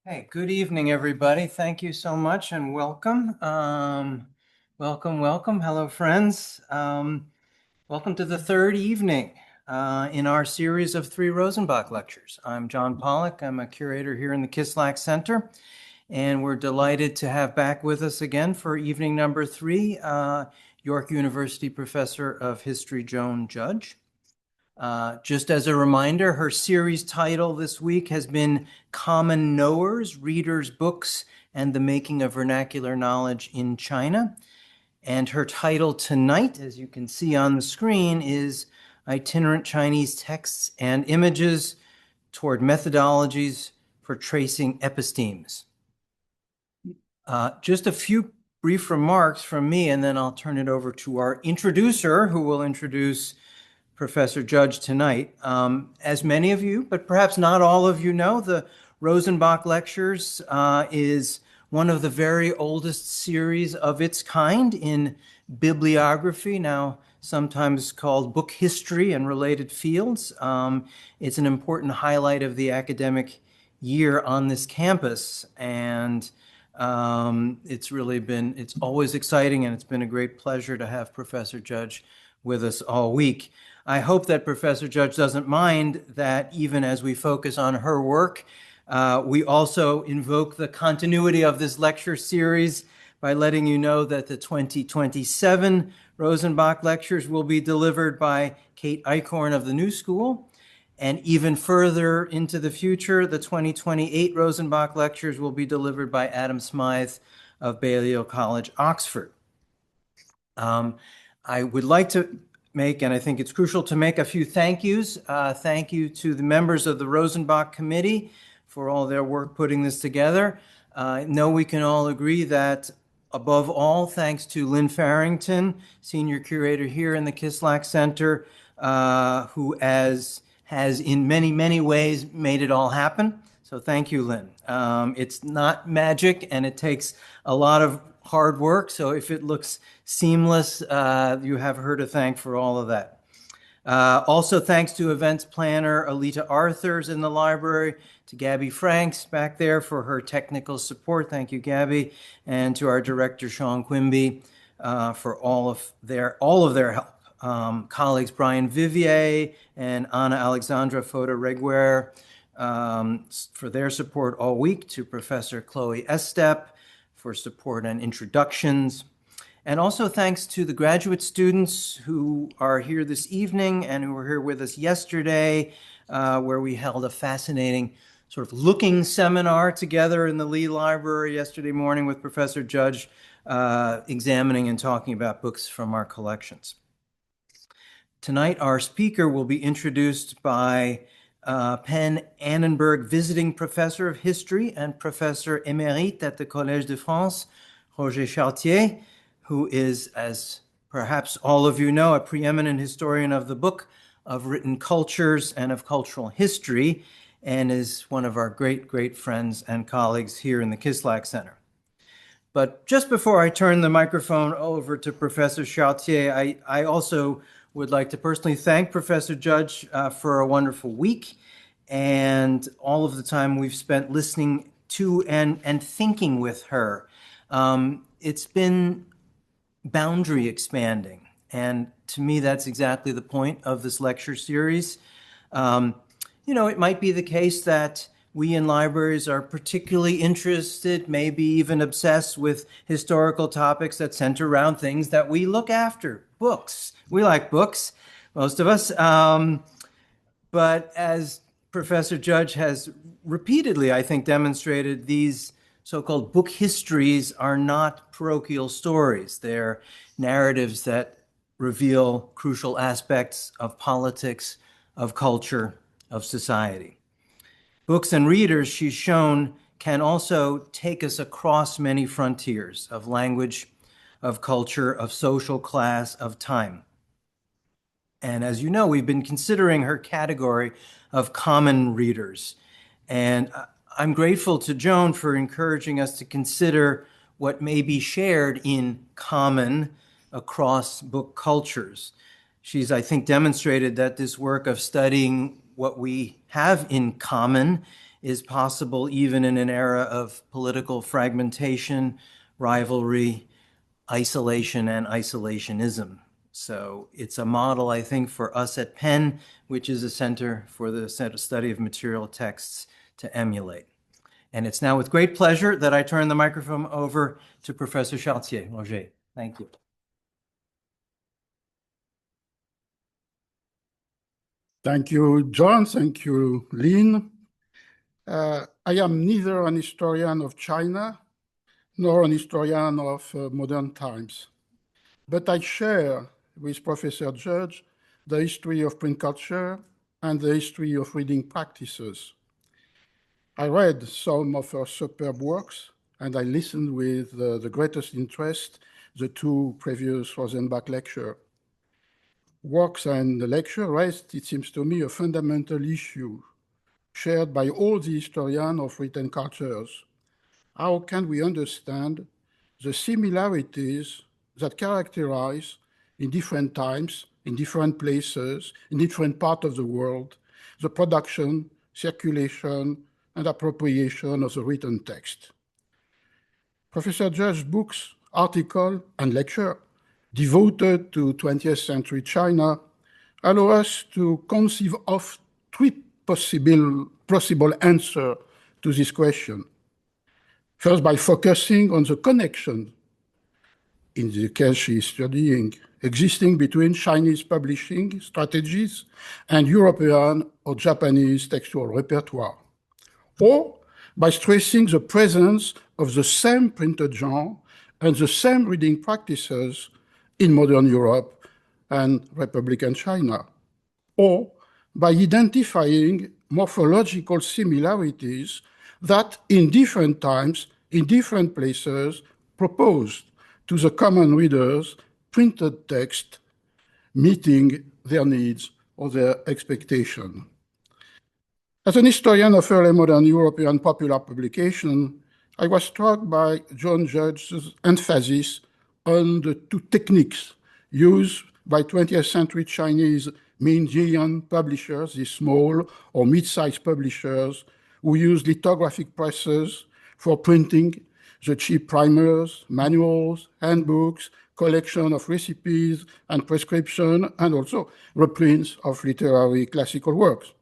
Hey, good evening, everybody. Thank you so much and welcome. Welcome. Hello, friends. Welcome to the third evening in our series of 3 Rosenbach lectures. I'm John Pollack. I'm a curator here in the Kislak Center, and we're delighted to have back with us again for evening number 3, York University professor of history, Joan Judge. Just as a reminder, her series title this week has been Common Knowers, Readers, Books, and the Making of Vernacular Knowledge in China. And her title tonight, as you can see on the screen, is Itinerant Chinese Texts and Images Toward Methodologies for Tracing Epistemes. Just a few brief remarks from me, and then I'll turn it over to our introducer, who will introduce Professor Judge tonight. As many of you, but perhaps not all of you know, the Rosenbach Lectures is one of the very oldest series of its kind in bibliography, now sometimes called book history and related fields. It's an important highlight of the academic year on this campus, and it's always exciting, and it's been a great pleasure to have Professor Judge with us all week. I hope that Professor Judge doesn't mind that even as we focus on her work, we also invoke the continuity of this lecture series by letting you know that the 2027 Rosenbach Lectures will be delivered by Kate Eichhorn of the New School. And even further into the future, the 2028 Rosenbach Lectures will be delivered by Adam Smythe of Balliol College, Oxford. I would like to make, and I think it's crucial to make, a few thank yous. Thank you to the members of the Rosenbach Committee for all their work putting this together. I know we can all agree that, above all, thanks to Lynn Farrington, senior curator here in the Kislak Center, who has in many, many ways made it all happen. So thank you, Lynn. It's not magic, and it takes a lot of hard work. So if it looks seamless, you have her to thank for all of that. Also, thanks to events planner Alita Arthurs in the library, to Gabby Franks back there for her technical support. Thank you, Gabby. And to our director, Sean Quimby, for all of their help. Colleagues Brian Vivier and Anna Alexandra Foda-Reguer for their support all week, to Professor Chloe A.S.W. for support and introductions. And also thanks to the graduate students who are here this evening and who were here with us yesterday, where we held a fascinating sort of looking seminar together in the Lee Library yesterday morning with Professor Judge, examining and talking about books from our collections. Tonight, our speaker will be introduced by Penn Annenberg Visiting Professor of History and Professor Émérite at the Collège de France, Roger Chartier, who is, as perhaps all of you know, a preeminent historian of the book, of written cultures, and of cultural history, and is one of our great, great friends and colleagues here in the Kislak Center. But just before I turn the microphone over to Professor Chartier, I also would like to personally thank Professor Judge for a wonderful week and all of the time we've spent listening to and thinking with her. It's been boundary expanding, and to me that's exactly the point of this lecture series. It might be the case that we in libraries are particularly interested, maybe even obsessed with historical topics that center around things that we look after, books. We like books, most of us. But as Professor Judge has repeatedly, I think, demonstrated, these so-called book histories are not parochial stories. They're narratives that reveal crucial aspects of politics, of culture, of society. Books and readers, she's shown, can also take us across many frontiers of language, of culture, of social class, of time. And as you know, we've been considering her category of common readers. And I'm grateful to Joan for encouraging us to consider what may be shared in common across book cultures. She's, I think, demonstrated that this work of studying what we have in common is possible even in an era of political fragmentation, rivalry, isolation, and isolationism. So it's a model, I think, for us at Penn, which is a center for the study of material texts, to emulate. And it's now with great pleasure that I turn the microphone over to Professor Chartier. Roger, thank you. Thank you, John. Thank you, Lynn. I am neither an historian of China nor an historian of modern times, but I share with Professor Judge the history of print culture and the history of reading practices. I read some of her superb works, and I listened with the greatest interest the two previous Rosenbach lectures. Works and the lecture raised, it seems to me, a fundamental issue shared by all the historians of written cultures. How can we understand the similarities that characterize in different times, in different places, in different parts of the world, the production, circulation, and appropriation of the written text? Professor Judge's books, article, and lecture devoted to 20th century China allow us to conceive of three possible answers to this question. First, by focusing on the connection, in the case she is studying, existing between Chinese publishing strategies and European or Japanese textual repertoire, or by stressing the presence of the same printed genre and the same reading practices in modern Europe and Republican China, or by identifying morphological similarities that in different times, in different places, proposed to the common readers printed text meeting their needs or their expectation. As an historian of early modern European popular publication, I was struck by Joan Judge's emphasis on the two techniques used by 20th century Chinese medium publishers, these small or mid-sized publishers who use lithographic presses for printing the cheap primers, manuals, handbooks, collection of recipes and prescription, and also reprints of literary classical works,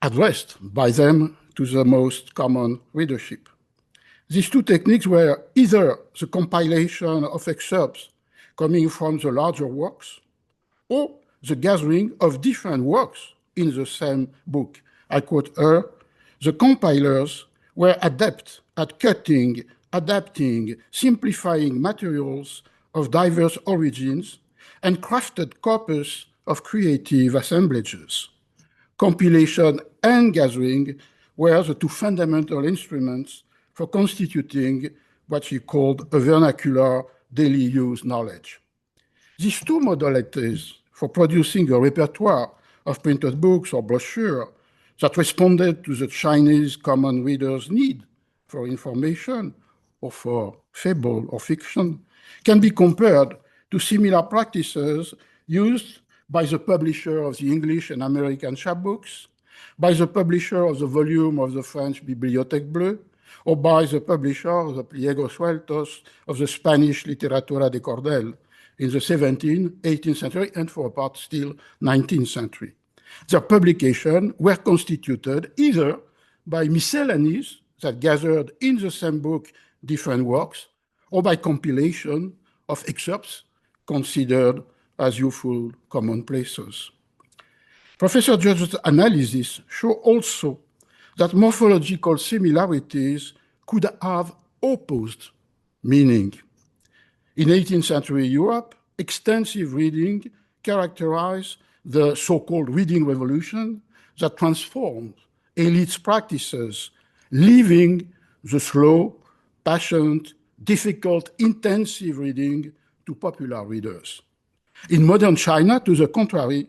addressed by them to the most common readership. These two techniques were either the compilation of excerpts coming from the larger works, or the gathering of different works in the same book. I quote her, "The compilers were adept at cutting, adapting, simplifying materials of diverse origins and crafted corpus of creative assemblages. Compilation and gathering were the two fundamental instruments for constituting what she called a vernacular daily use knowledge." These two modalities for producing a repertoire of printed books or brochures that responded to the Chinese common reader's need for information or for fable or fiction can be compared to similar practices used by the publisher of the English and American chapbooks, by the publisher of the volume of the French Bibliothèque Bleue, or by the publisher of the Pliegos Sueltos of the Spanish Literatura de Cordel in the 17th, 18th century, and for a part still 19th century. Their publications were constituted either by miscellanies that gathered in the same book different works, or by compilation of excerpts considered as useful commonplaces. Professor Judge's analysis shows also that morphological similarities could have opposed meaning. In 18th century Europe, extensive reading characterized the so-called reading revolution that transformed elites' practices, leaving the slow, passionate, difficult, intensive reading to popular readers. In modern China, to the contrary,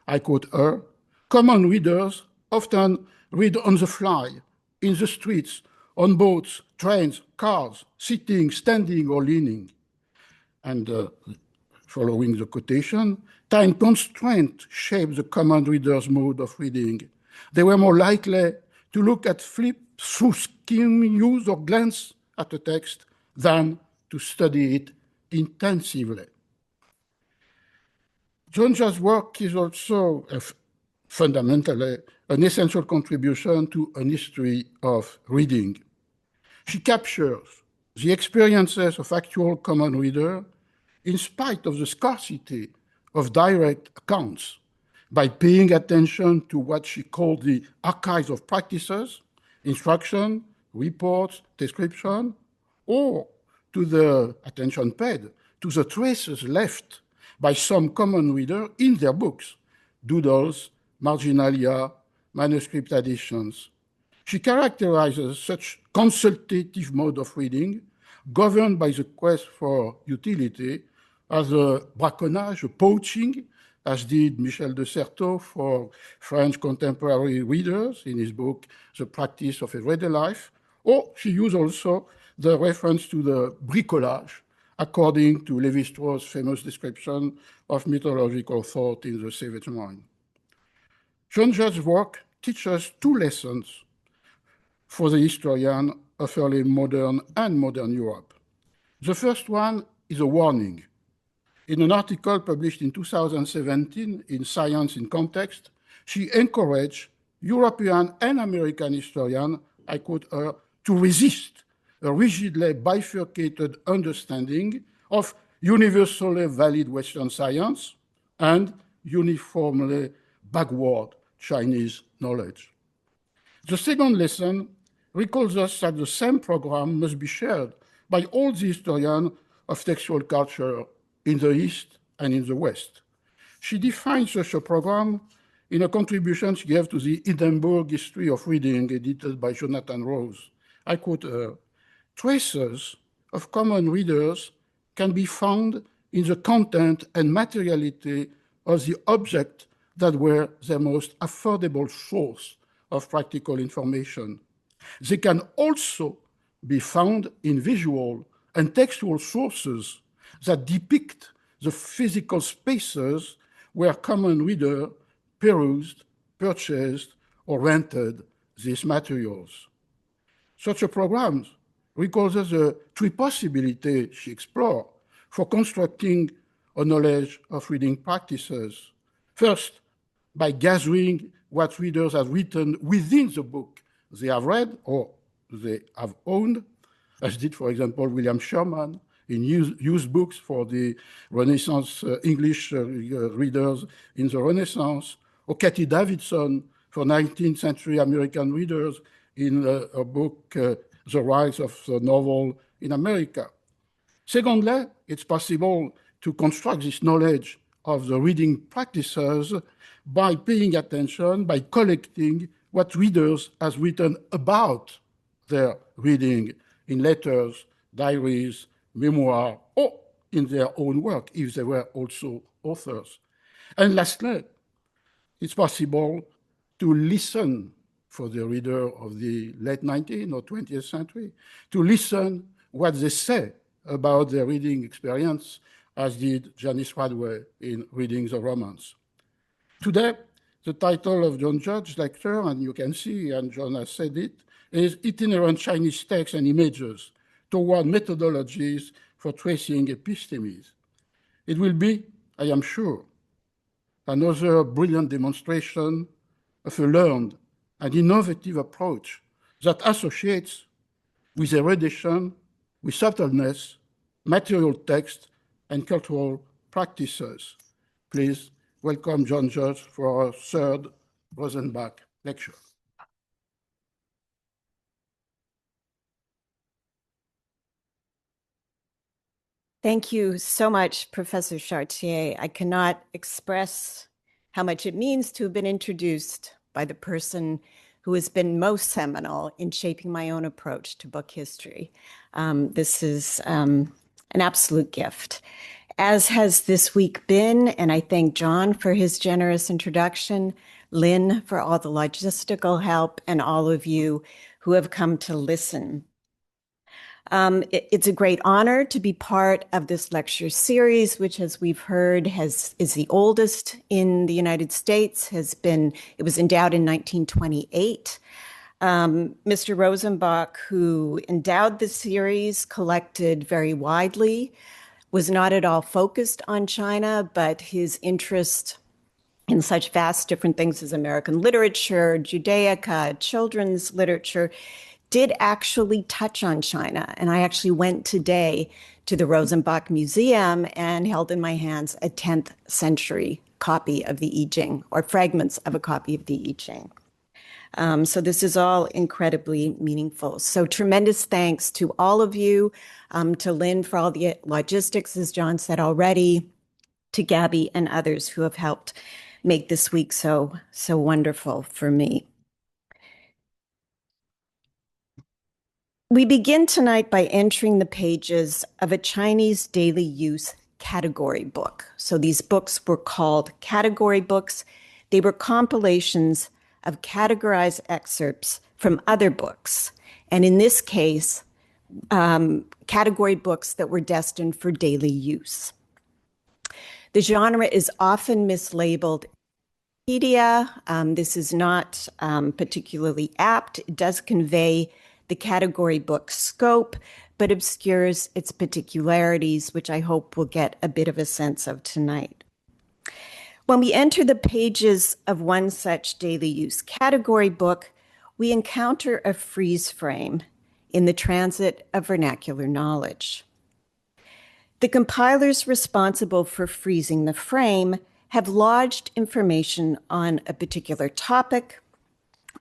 I quote her, "Common readers often read on the fly, in the streets, on boats, trains, cars, sitting, standing, or leaning." And following the quotation, time constraint shapes the common reader's mode of reading. They were more likely to look at flip through skim use or glance at a text than to study it intensively. Joan's work is also fundamentally an essential contribution to an history of reading. She captures the experiences of actual common readers in spite of the scarcity of direct accounts by paying attention to what she called the archives of practices, instruction, reports, description, or to the attention paid to the traces left by some common reader in their books, doodles, marginalia, manuscript additions. She characterizes such consultative mode of reading, governed by the quest for utility, as a braconnage, a poaching, as did Michel de Certeau for French contemporary readers in his book, The Practice of Everyday Life, or she used also the reference to the bricolage, according to Lévi-Strauss' famous description of mythological thought in The Savage Mind. Joan's work teaches two lessons for the historian of early modern and modern Europe. The first one is a warning. In an article published in 2017 in Science in Context, she encouraged European and American historians, I quote her, to resist a rigidly bifurcated understanding of universally valid Western science and uniformly backward Chinese knowledge. The second lesson recalls us that the same program must be shared by all the historians of textual culture in the East and in the West. She defines such a program in a contribution she gave to the Annenberg History of Reading, edited by Jonathan Rose. I quote her, "Traces of common readers can be found in the content and materiality of the object that were their most affordable source of practical information. They can also be found in visual and textual sources that depict the physical spaces where common readers perused, purchased, or rented these materials." Such a program recalls us the three possibilities she explored for constructing a knowledge of reading practices. First, by gathering what readers have written within the book they have read or they have owned, as did, for example, William Sherman in used books for the Renaissance English readers in the Renaissance, or Cathy Davidson for 19th century American readers in a book, The Rise of the Novel in America. Secondly, it's possible to construct this knowledge of the reading practices by paying attention, by collecting what readers have written about their reading in letters, diaries, memoir, or in their own work, if they were also authors. And lastly, it's possible to listen for the reader of the late 19th or 20th century, to listen what they say about their reading experience, as did Janice Radway in Reading the Romans. Today, the title of Joan Judge's lecture, and you can see, and Joan has said it, is Itinerant Chinese Texts and Images Toward Methodologies for Tracing Epistemes. It will be, I am sure, another brilliant demonstration of a learned and innovative approach that associates with erudition, with subtleness, material text, and cultural practices. Please welcome Joan Judge for our third Rosenbach lecture. Thank you so much, Professor Chartier. I cannot express how much it means to have been introduced by the person who has been most seminal in shaping my own approach to book history. This is an absolute gift, as has this week been, and I thank John for his generous introduction, Lynn for all the logistical help, and all of you who have come to listen. It's a great honor to be part of this lecture series, which, as we've heard, is the oldest in the United States. It was endowed in 1928. Mr. Rosenbach, who endowed the series, collected very widely, was not at all focused on China, but his interest in such vast different things as American literature, Judaica, children's literature, did actually touch on China. And I actually went today to the Rosenbach Museum and held in my hands a 10th century copy of the I Ching, or fragments of a copy of the I Ching. So this is all incredibly meaningful. So tremendous thanks to all of you, to Lynn for all the logistics, as John said already, to Gabby and others who have helped make this week so wonderful for me. We begin tonight by entering the pages of a Chinese daily use category book. So these books were called category books. They were compilations of categorized excerpts from other books. And in this case, category books that were destined for daily use. The genre is often mislabeled Wikipedia. This is not particularly apt. It does convey the category book scope, but obscures its particularities, which I hope we'll get a bit of a sense of tonight. When we enter the pages of one such daily use category book, we encounter a freeze frame in the transit of vernacular knowledge. The compilers responsible for freezing the frame have lodged information on a particular topic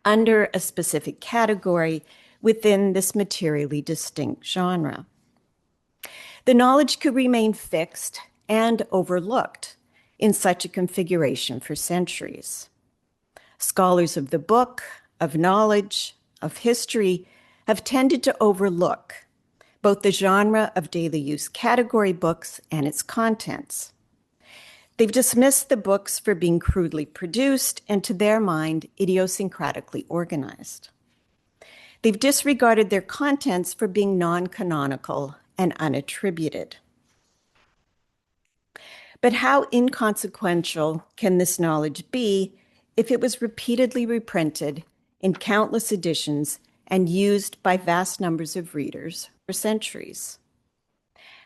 under a specific category within this materially distinct genre. The knowledge could remain fixed and overlooked in such a configuration for centuries. Scholars of the book, of knowledge, of history have tended to overlook both the genre of daily use category books and its contents. They've dismissed the books for being crudely produced and, to their mind, idiosyncratically organized. They've disregarded their contents for being non-canonical and unattributed. But how inconsequential can this knowledge be if it was repeatedly reprinted in countless editions and used by vast numbers of readers for centuries?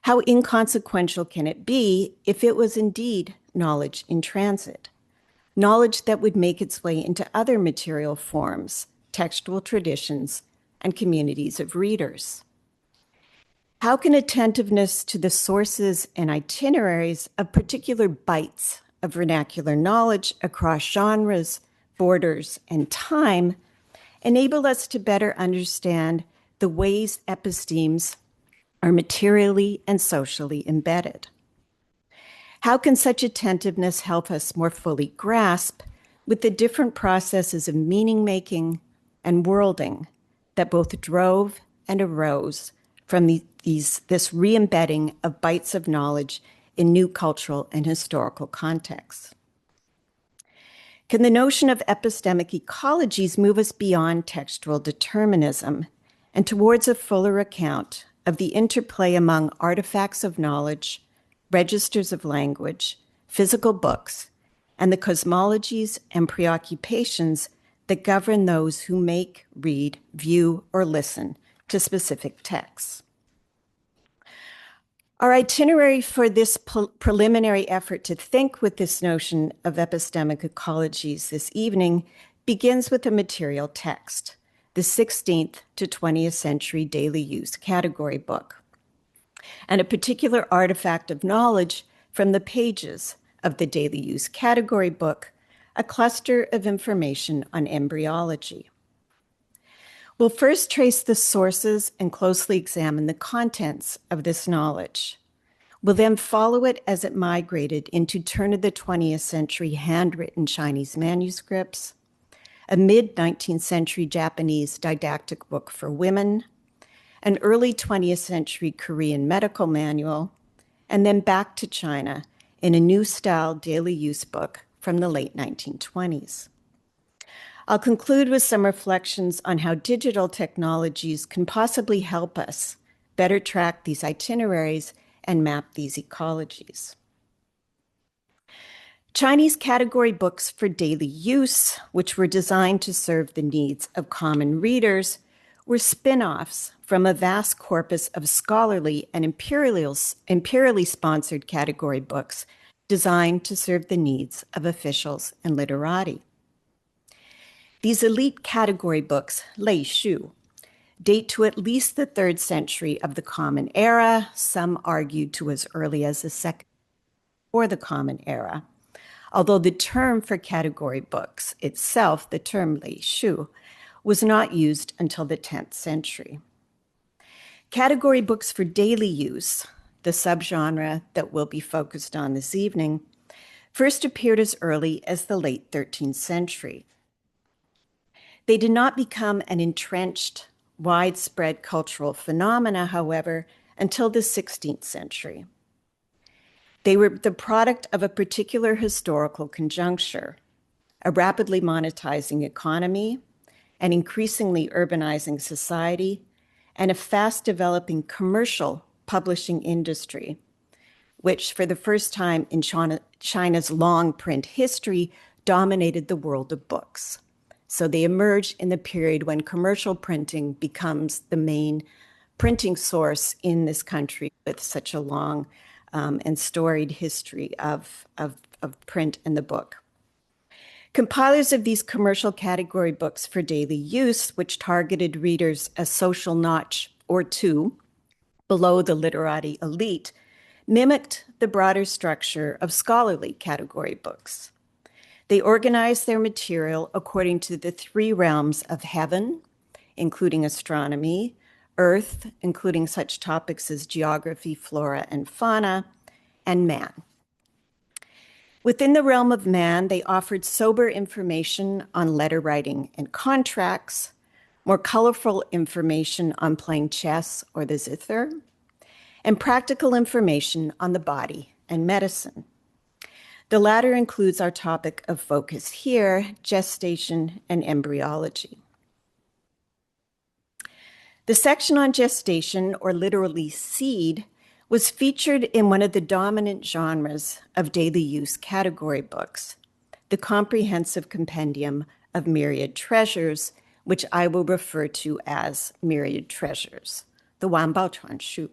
How inconsequential can it be if it was indeed knowledge in transit, knowledge that would make its way into other material forms, textual traditions, and communities of readers? How can attentiveness to the sources and itineraries of particular bites of vernacular knowledge across genres, borders, and time enable us to better understand the ways epistemes are materially and socially embedded? How can such attentiveness help us more fully grasp with the different processes of meaning-making and worlding that both drove and arose from this re-embedding of bites of knowledge in new cultural and historical contexts? Can the notion of epistemic ecologies move us beyond textual determinism and towards a fuller account of the interplay among artifacts of knowledge, registers of language, physical books, and the cosmologies and preoccupations that govern those who make, read, view, or listen to specific texts? Our itinerary for this preliminary effort to think with this notion of epistemic ecologies this evening begins with a material text, the 16th to 20th century daily use category book, and a particular artifact of knowledge from the pages of the daily use category book, a cluster of information on embryology. We'll first trace the sources and closely examine the contents of this knowledge. We'll then follow it as it migrated into turn of the 20th century handwritten Chinese manuscripts, a mid-19th century Japanese didactic book for women, an early 20th century Korean medical manual, and then back to China in a new style daily use book from the late 1920s. I'll conclude with some reflections on how digital technologies can possibly help us better track these itineraries and map these ecologies. Chinese category books for daily use, which were designed to serve the needs of common readers, were spin-offs from a vast corpus of scholarly and imperially sponsored category books designed to serve the needs of officials and literati. These elite category books, Lei Shu, date to at least the 3rd century of the Common Era, some argue to as early as the 2nd or the Common Era, although the term for category books itself, the term Lei Shu, was not used until the 10th century. Category books for daily use, the subgenre that will be focused on this evening, first appeared as early as the late 13th century. They did not become an entrenched, widespread cultural phenomena, however, until the 16th century. They were the product of a particular historical conjuncture, a rapidly monetizing economy, an increasingly urbanizing society, and a fast-developing commercial publishing industry, which for the first time in China's long print history dominated the world of books. So they emerged in the period when commercial printing becomes the main printing source in this country with such a long and storied history of print and the book. Compilers of these commercial category books for daily use, which targeted readers a social notch or two below the literati elite, mimicked the broader structure of scholarly category books. They organized their material according to the 3 realms of heaven, including astronomy, earth, including such topics as geography, flora, and fauna, and man. Within the realm of man, they offered sober information on letter writing and contracts, more colorful information on playing chess or the zither, and practical information on the body and medicine. The latter includes our topic of focus here, gestation and embryology. The section on gestation, or literally seed, was featured in one of the dominant genres of daily use category books, the comprehensive compendium of myriad treasures, which I will refer to as myriad treasures, the Wanbao Chuanshu.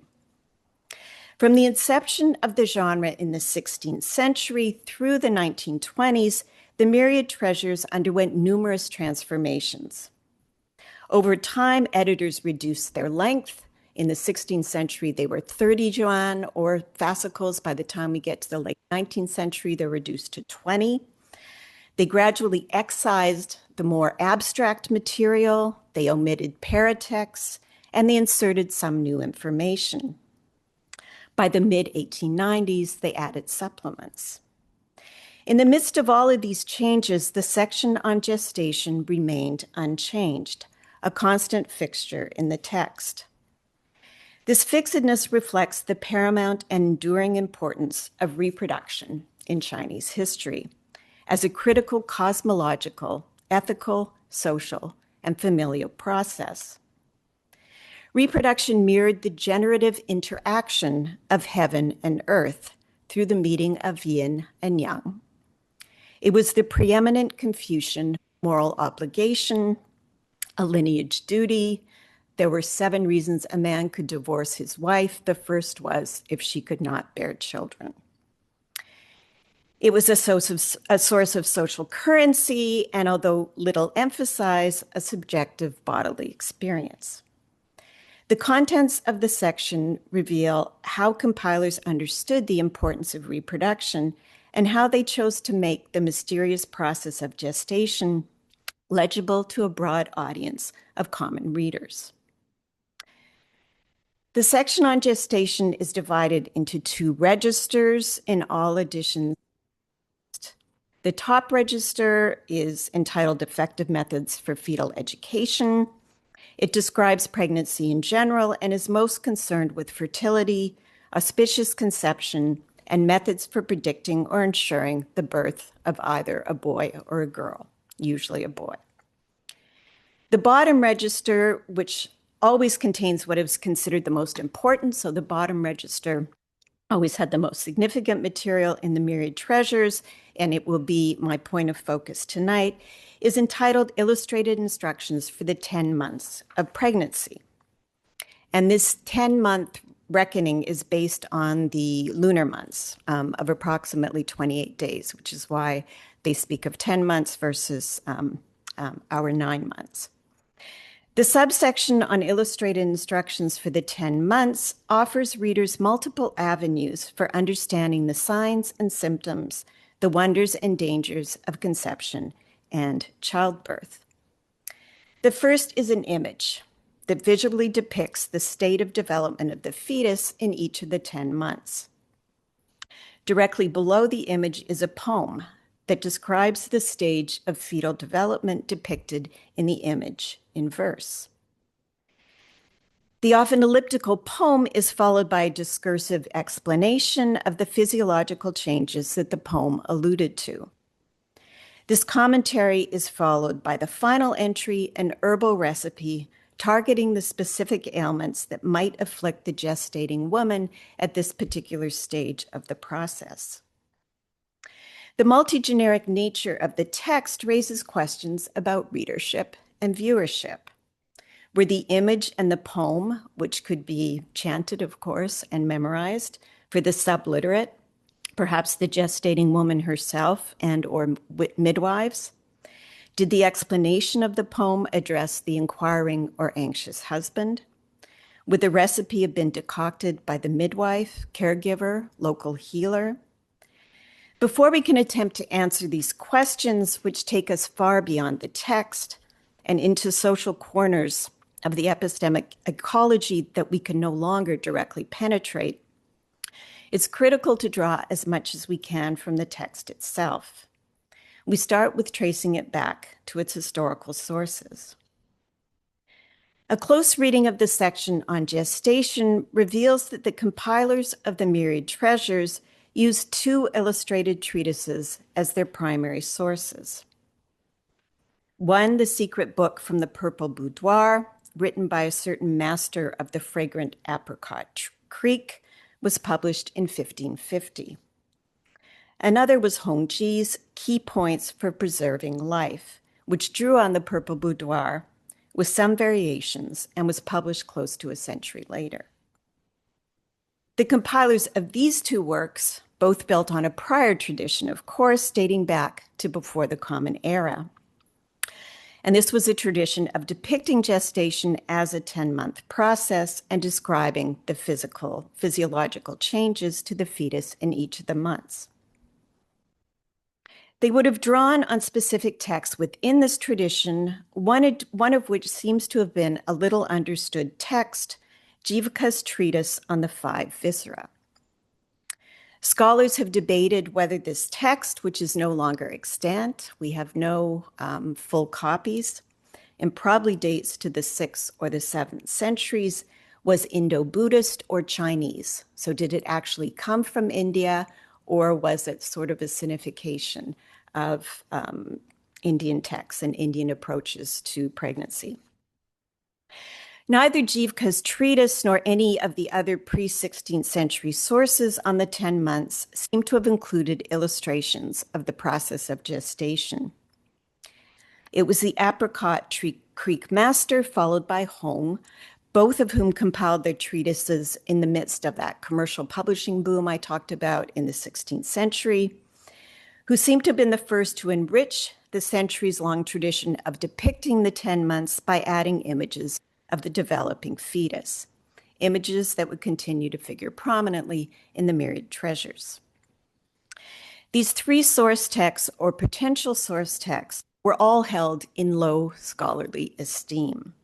From the inception of the genre in the 16th century through the 1920s, the myriad treasures underwent numerous transformations. Over time, editors reduced their length. In the 16th century, they were 30 Joan or fascicles. By the time we get to the late 19th century, they're reduced to 20. They gradually excised the more abstract material, they omitted paratexts, and they inserted some new information. By the mid-1890s, they added supplements. In the midst of all of these changes, the section on gestation remained unchanged, a constant fixture in the text. This fixedness reflects the paramount and enduring importance of reproduction in Chinese history as a critical cosmological, ethical, social, and familial process. Reproduction mirrored the generative interaction of heaven and earth through the meeting of yin and yang. It was the preeminent Confucian moral obligation, a lineage duty. There were 7 reasons a man could divorce his wife. The first was if she could not bear children. It was a source of social currency, and although little emphasized, a subjective bodily experience. The contents of the section reveal how compilers understood the importance of reproduction and how they chose to make the mysterious process of gestation legible to a broad audience of common readers. The section on gestation is divided into 2 registers in all editions. The top register is entitled Effective Methods for Fetal Education. It describes pregnancy in general and is most concerned with fertility, auspicious conception, and methods for predicting or ensuring the birth of either a boy or a girl, usually a boy. The bottom register, which always contains what is considered the most important, so the bottom register always had the most significant material in the myriad treasures, and it will be my point of focus tonight, is entitled Illustrated Instructions for the 10 Months of Pregnancy. And this 10-month reckoning is based on the lunar months of approximately 28 days, which is why they speak of 10 months versus our 9 months. The subsection on illustrated instructions for the 10 months offers readers multiple avenues for understanding the signs and symptoms, the wonders and dangers of conception and childbirth. The first is an image that visually depicts the state of development of the fetus in each of the 10 months. Directly below the image is a poem that describes the stage of fetal development depicted in the image in verse. The often elliptical poem is followed by a discursive explanation of the physiological changes that the poem alluded to. This commentary is followed by the final entry, an herbal recipe targeting the specific ailments that might afflict the gestating woman at this particular stage of the process. The multi-generic nature of the text raises questions about readership and viewership. Were the image and the poem, which could be chanted, of course, and memorized, for the subliterate, perhaps the gestating woman herself and or midwives? Did the explanation of the poem address the inquiring or anxious husband? Would the recipe have been decocted by the midwife, caregiver, local healer? Before we can attempt to answer these questions, which take us far beyond the text and into social corners of the epistemic ecology that we can no longer directly penetrate, it's critical to draw as much as we can from the text itself. We start with tracing it back to its historical sources. A close reading of the section on gestation reveals that the compilers of the myriad treasures used 2 illustrated treatises as their primary sources. One, The Secret Book from the Purple Boudoir, written by a certain master of the fragrant apricot creek, was published in 1550. Another was Hongji's Key Points for Preserving Life, which drew on the Purple Boudoir with some variations and was published close to a century later. The compilers of these 2 works, both built on a prior tradition, of course, dating back to before the Common Era. And this was a tradition of depicting gestation as a 10-month process and describing the physiological changes to the fetus in each of the months. They would have drawn on specific texts within this tradition, one of which seems to have been a little understood text, Jivaka's treatise on the 5 viscera. Scholars have debated whether this text, which is no longer extant, we have no full copies, and probably dates to the 6th or the 7th centuries, was Indo-Buddhist or Chinese. So did it actually come from India, or was it sort of a signification of Indian texts and Indian approaches to pregnancy? Neither Jivka's treatise nor any of the other pre-16th century sources on the 10 months seem to have included illustrations of the process of gestation. It was the Apricot Creek master followed by Hong, both of whom compiled their treatises in the midst of that commercial publishing boom I talked about in the 16th century, who seem to have been the first to enrich the centuries-long tradition of depicting the 10 months by adding images of the developing fetus, images that would continue to figure prominently in the myriad treasures. These 3 source texts or potential source texts were all held in low scholarly esteem.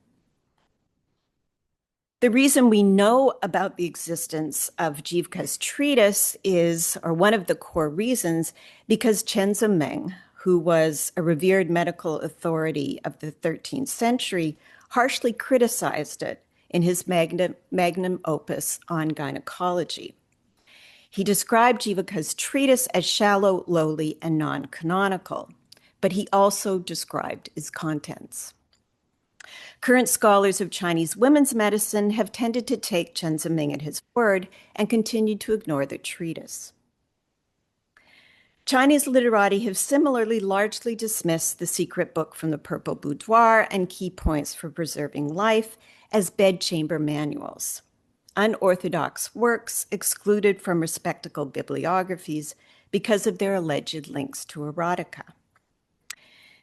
The reason we know about the existence of Jivka's treatise is, or one of the core reasons, because Chen Zimeng, who was a revered medical authority of the 13th century, harshly criticized it in his magnum opus on gynecology. He described Jivaka's treatise as shallow, lowly, and non-canonical, but he also described its contents. Current scholars of Chinese women's medicine have tended to take Chen Ziming at his word and continued to ignore the treatise. Chinese literati have similarly largely dismissed the secret book from the Purple Boudoir and Key Points for Preserving Life as bedchamber manuals, unorthodox works excluded from respectable bibliographies because of their alleged links to erotica.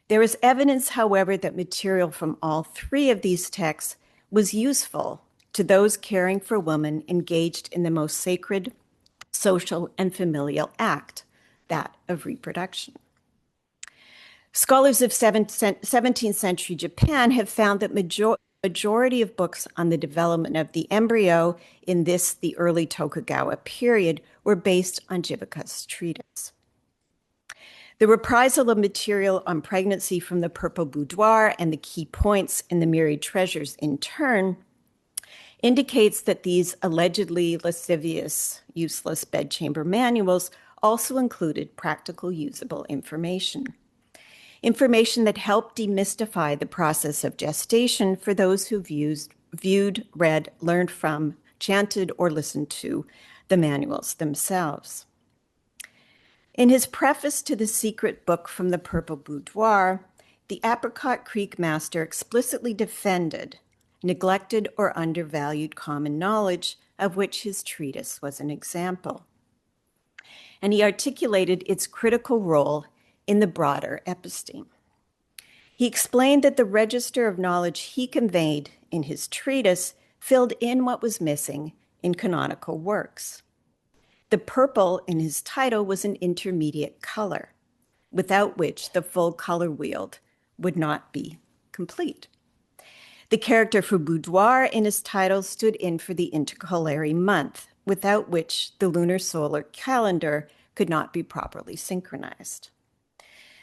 There is evidence, however, that material from all three of these texts was useful to those caring for women engaged in the most sacred social and familial act, that of reproduction. Scholars of 17th century Japan have found that majority of books on the development of the embryo in the early Tokugawa period were based on Jivaka's treatise. The reprisal of material on pregnancy from the Purple Boudoir and the Key Points in the Myriad Treasures in turn indicates that these allegedly lascivious, useless bedchamber manuals also included practical, usable information. Information that helped demystify the process of gestation for those who viewed, read, learned from, chanted, or listened to the manuals themselves. In his preface to the secret book from the Purple Boudoir, the Apricot Creek master explicitly defended neglected or undervalued common knowledge, of which his treatise was an example. And he articulated its critical role in the broader episteme. He explained that the register of knowledge he conveyed in his treatise filled in what was missing in canonical works. The purple in his title was an intermediate color, without which the full color wheel would not be complete. The character for boudoir in his title stood in for the intercalary month, without which the lunar solar calendar could not be properly synchronized.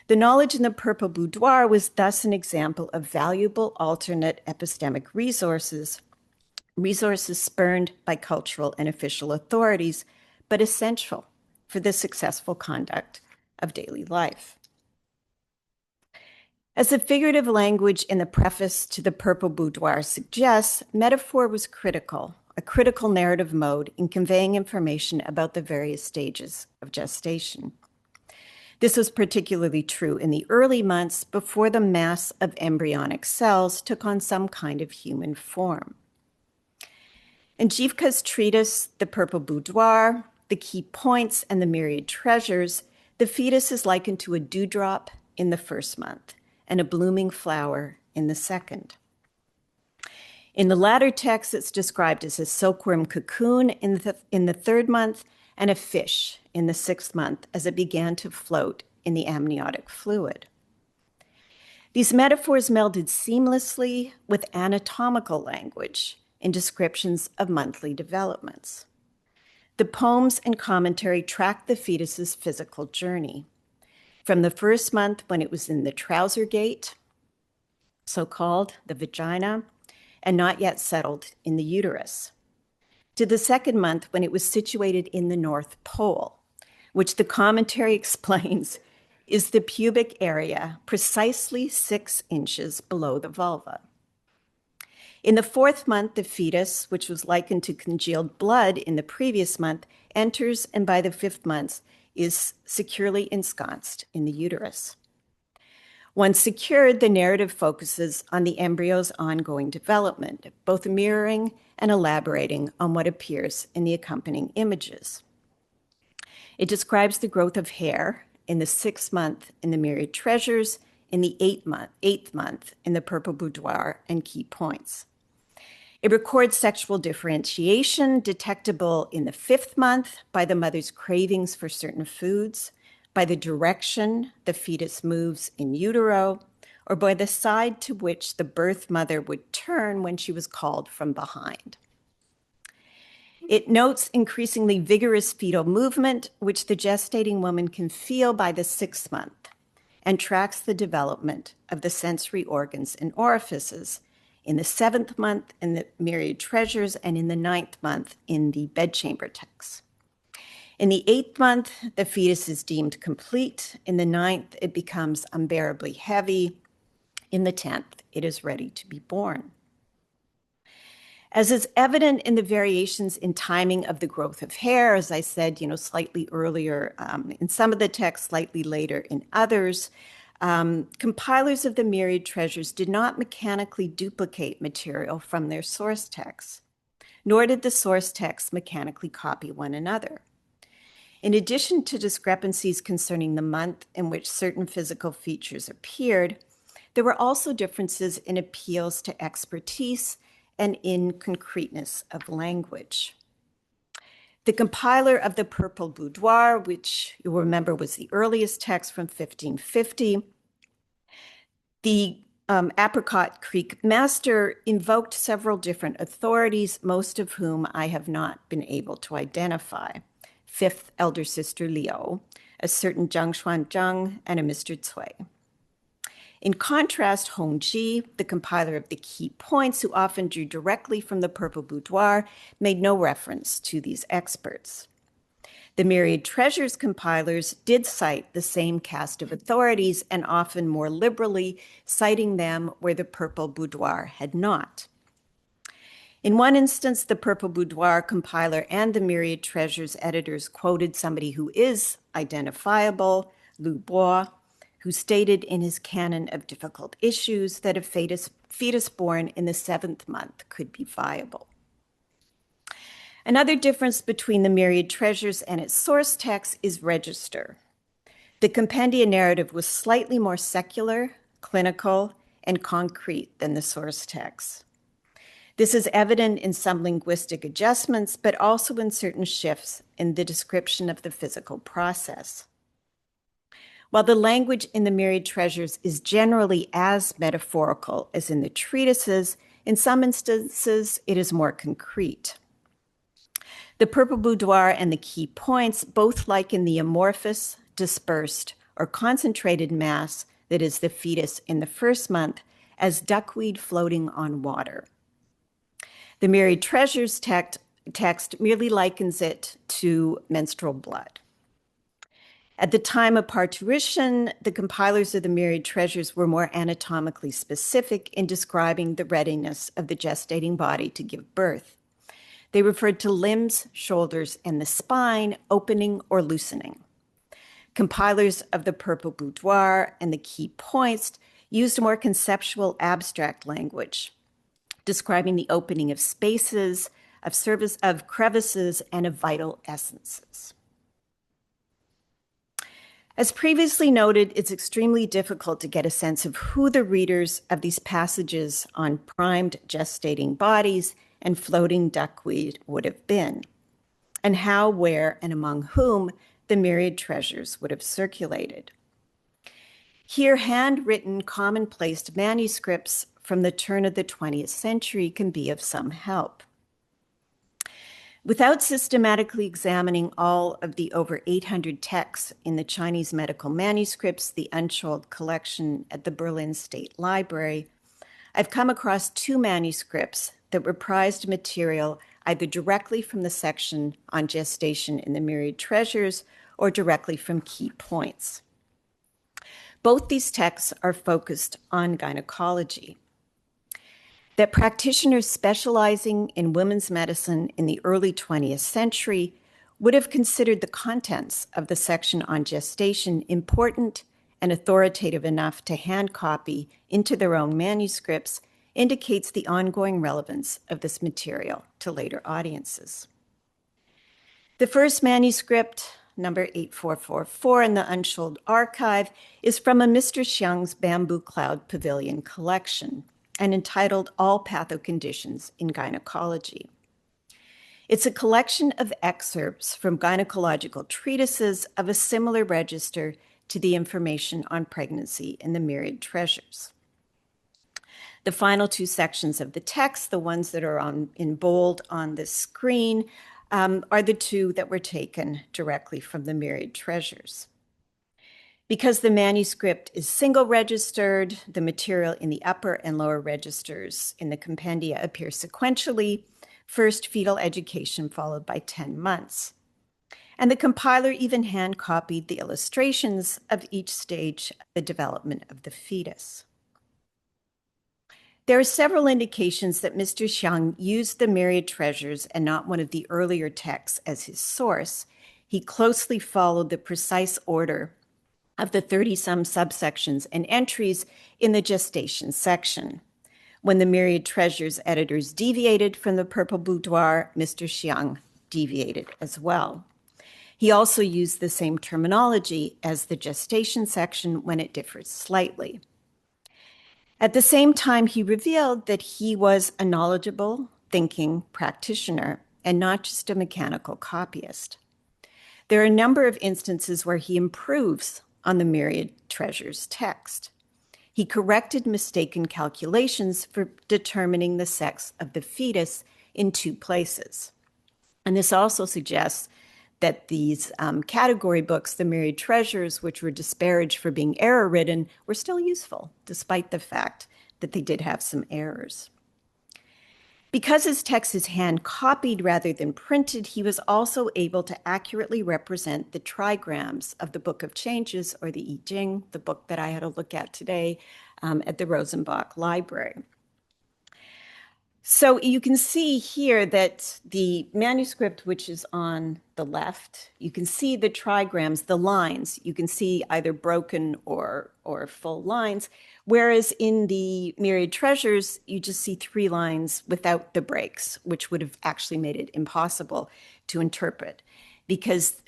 The knowledge in the Purple Boudoir was thus an example of valuable alternate epistemic resources spurned by cultural and official authorities, but essential for the successful conduct of daily life. As the figurative language in the preface to the Purple Boudoir suggests, metaphor was critical, a critical narrative mode in conveying information about the various stages of gestation. This was particularly true in the early months before the mass of embryonic cells took on some kind of human form. In Jivka's treatise, The Purple Boudoir, The Key Points, and the Myriad Treasures, the fetus is likened to a dewdrop in the first month and a blooming flower in the second. In the latter text, it's described as a silkworm cocoon in the third month and a fish in the sixth month as it began to float in the amniotic fluid. These metaphors melded seamlessly with anatomical language in descriptions of monthly developments. The poems and commentary tracked the fetus's physical journey from the first month when it was in the trouser gate, so-called the vagina, and not yet settled in the uterus, to the second month when it was situated in the North Pole, which the commentary explains is the pubic area precisely 6 inches below the vulva. In the fourth month, the fetus, which was likened to congealed blood in the previous month, enters and by the fifth month is securely ensconced in the uterus. Once secured, the narrative focuses on the embryo's ongoing development, both mirroring and elaborating on what appears in the accompanying images. It describes the growth of hair in the 6th month in the Myriad Treasures, in the 8th month in the Purple Boudoir and Key Points. It records sexual differentiation detectable in the 5th month by the mother's cravings for certain foods, by the direction the fetus moves in utero, or by the side to which the birth mother would turn when she was called from behind. It notes increasingly vigorous fetal movement, which the gestating woman can feel by the 6th month, and tracks the development of the sensory organs and orifices in the 7th month in the Myriad Treasures and in the 9th month in the bedchamber texts. In the 8th month, the fetus is deemed complete. In the 9th, it becomes unbearably heavy. In the 10th, it is ready to be born. As is evident in the variations in timing of the growth of hair, as I said, slightly earlier in some of the texts, slightly later in others, compilers of the myriad treasures did not mechanically duplicate material from their source texts, nor did the source texts mechanically copy one another. In addition to discrepancies concerning the month in which certain physical features appeared, there were also differences in appeals to expertise and in concreteness of language. The compiler of the Purple Boudoir, which you'll remember was the earliest text from 1550, the Apricot Creek Master invoked several different authorities, most of whom I have not been able to identify. Fifth elder sister Liu, a certain Zhang Xuanzhang, and a Mr. Cui. In contrast, Hongji, the compiler of the key points, who often drew directly from the Purple Boudoir, made no reference to these experts. The Myriad Treasures compilers did cite the same cast of authorities, and often more liberally, citing them where the Purple Boudoir had not. In one instance, the Purple Boudoir compiler and the Myriad Treasures editors quoted somebody who is identifiable, Lu Bois, who stated in his canon of difficult issues that a fetus born in the 7th month could be viable. Another difference between the Myriad Treasures and its source text is register. The compendia narrative was slightly more secular, clinical, and concrete than the source text. This is evident in some linguistic adjustments, but also in certain shifts in the description of the physical process. While the language in the Myriad Treasures is generally as metaphorical as in the treatises, in some instances it is more concrete. The Purple Boudoir and the key points both liken the amorphous, dispersed, or concentrated mass that is the fetus in the 1st month as duckweed floating on water. The Myriad Treasures text merely likens it to menstrual blood. At the time of parturition, the compilers of the Myriad Treasures were more anatomically specific in describing the readiness of the gestating body to give birth. They referred to limbs, shoulders, and the spine opening or loosening. Compilers of the Purple Boudoir and the key points used more conceptual, abstract language, describing the opening of spaces, of crevices, and of vital essences. As previously noted, it's extremely difficult to get a sense of who the readers of these passages on primed gestating bodies and floating duckweed would have been, and how, where, and among whom the Myriad Treasures would have circulated. Here, handwritten, commonplace manuscripts from the turn of the 20th century can be of some help. Without systematically examining all of the over 800 texts in the Chinese medical manuscripts, the Unsold collection at the Berlin State Library, I've come across 2 manuscripts that reprised material either directly from the section on gestation in the Myriad Treasures or directly from key points. Both these texts are focused on gynecology. That practitioners specializing in women's medicine in the early 20th century would have considered the contents of the section on gestation important and authoritative enough to hand copy into their own manuscripts indicates the ongoing relevance of this material to later audiences. The first manuscript, number 8444 in the Unsold archive, is from a Mr. Xiang's Bamboo Cloud Pavilion collection and entitled All Pathoconditions in Gynecology. It's a collection of excerpts from gynecological treatises of a similar register to the information on pregnancy in the Myriad Treasures. The final 2 sections of the text, the ones that are in bold on the screen, are the 2 that were taken directly from the Myriad Treasures. Because the manuscript is single registered, the material in the upper and lower registers in the compendia appear sequentially, first fetal education followed by 10 months. And the compiler even hand copied the illustrations of each stage of the development of the fetus. There are several indications that Mr. Xiang used the myriad treasures and not one of the earlier texts as his source. He closely followed the precise order of the 30-some subsections and entries in the gestation section. When the myriad treasures editors deviated from the purple boudoir, Mr. Xiang deviated as well. He also used the same terminology as the gestation section when it differs slightly. At the same time, he revealed that he was a knowledgeable, thinking practitioner and not just a mechanical copyist. There are a number of instances where he improves on the myriad treasures text. He corrected mistaken calculations for determining the sex of the fetus in 2 places. And this also suggests that these category books, the myriad treasures, which were disparaged for being error-ridden, were still useful, despite the fact that they did have some errors. Because his text is hand-copied rather than printed, he was also able to accurately represent the trigrams of the Book of Changes, or the I Ching, the book that I had a look at today at the Rosenbach Library. So you can see here that the manuscript, which is on the left, you can see the trigrams, the lines. You can see either broken or full lines, whereas in the myriad treasures, you just see 3 lines without the breaks, which would have actually made it impossible to interpret. Because,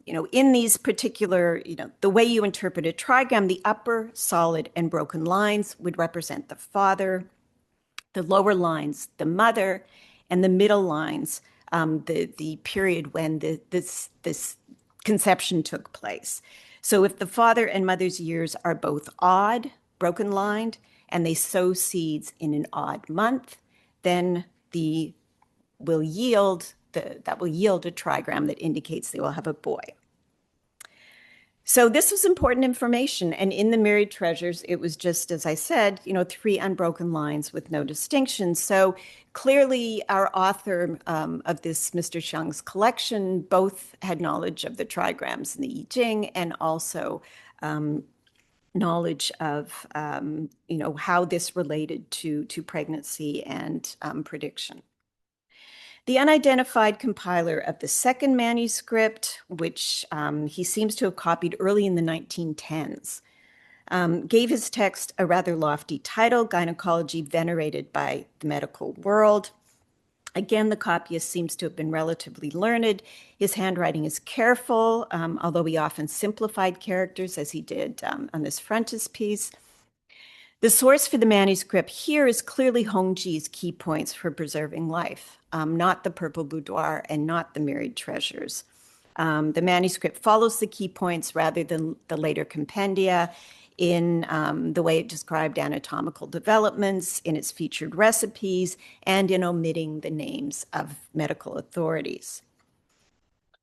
in these particular, the way you interpret a trigram, the upper, solid, and broken lines would represent the father, the lower lines, the mother, and the middle lines, the period when this conception took place. So if the father and mother's years are both odd, broken lined, and they sow seeds in an odd month, then that will yield a trigram that indicates they will have a boy. So this was important information, and in the myriad treasures, it was just, as I said, 3 unbroken lines with no distinction. So clearly, our author of this, Mr. Xiang's collection, both had knowledge of the trigrams in the I Ching and also knowledge of, how this related to pregnancy and prediction. The unidentified compiler of the second manuscript, which he seems to have copied early in the 1910s, gave his text a rather lofty title, Gynecology Venerated by the Medical World. Again, the copyist seems to have been relatively learned. His handwriting is careful, although he often simplified characters, as he did on this frontispiece. The source for the manuscript here is clearly Hongji's key points for preserving life, not the purple boudoir and not the myriad treasures. The manuscript follows the key points rather than the later compendia in the way it described anatomical developments, in its featured recipes, and in omitting the names of medical authorities.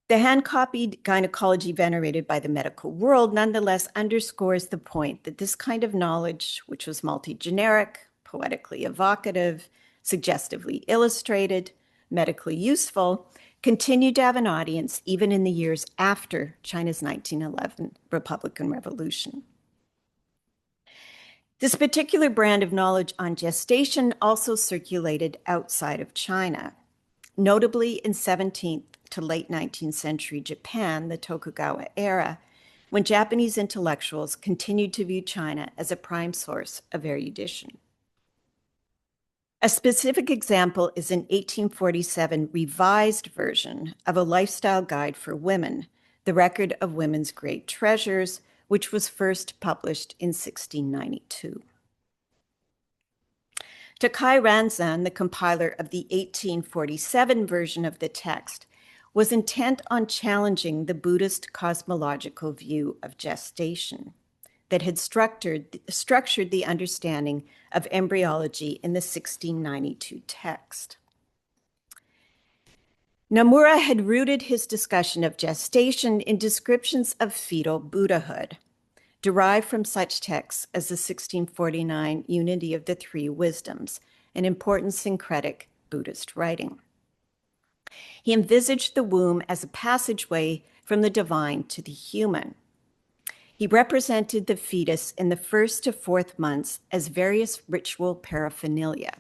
The hand-copied Gynecology Venerated by the Medical World nonetheless underscores the point that this kind of knowledge, which was multi-generic, poetically evocative, suggestively illustrated, medically useful, continued to have an audience even in the years after China's 1911 Republican Revolution. This particular brand of knowledge on gestation also circulated outside of China, notably in 17th to late 19th century Japan, the Tokugawa era, when Japanese intellectuals continued to view China as a prime source of erudition. A specific example is an 1847 revised version of a lifestyle guide for women, the Record of Women's Great Treasures, which was first published in 1692. Takai Ranzan, the compiler of the 1847 version of the text, was intent on challenging the Buddhist cosmological view of gestation that had structured the understanding of embryology in the 1692 text. Nomura had rooted his discussion of gestation in descriptions of fetal Buddhahood, derived from such texts as the 1649 Unity of the Three Wisdoms, an important syncretic Buddhist writing. He envisaged the womb as a passageway from the divine to the human. He represented the fetus in the 1st to 4th months as various ritual paraphernalia.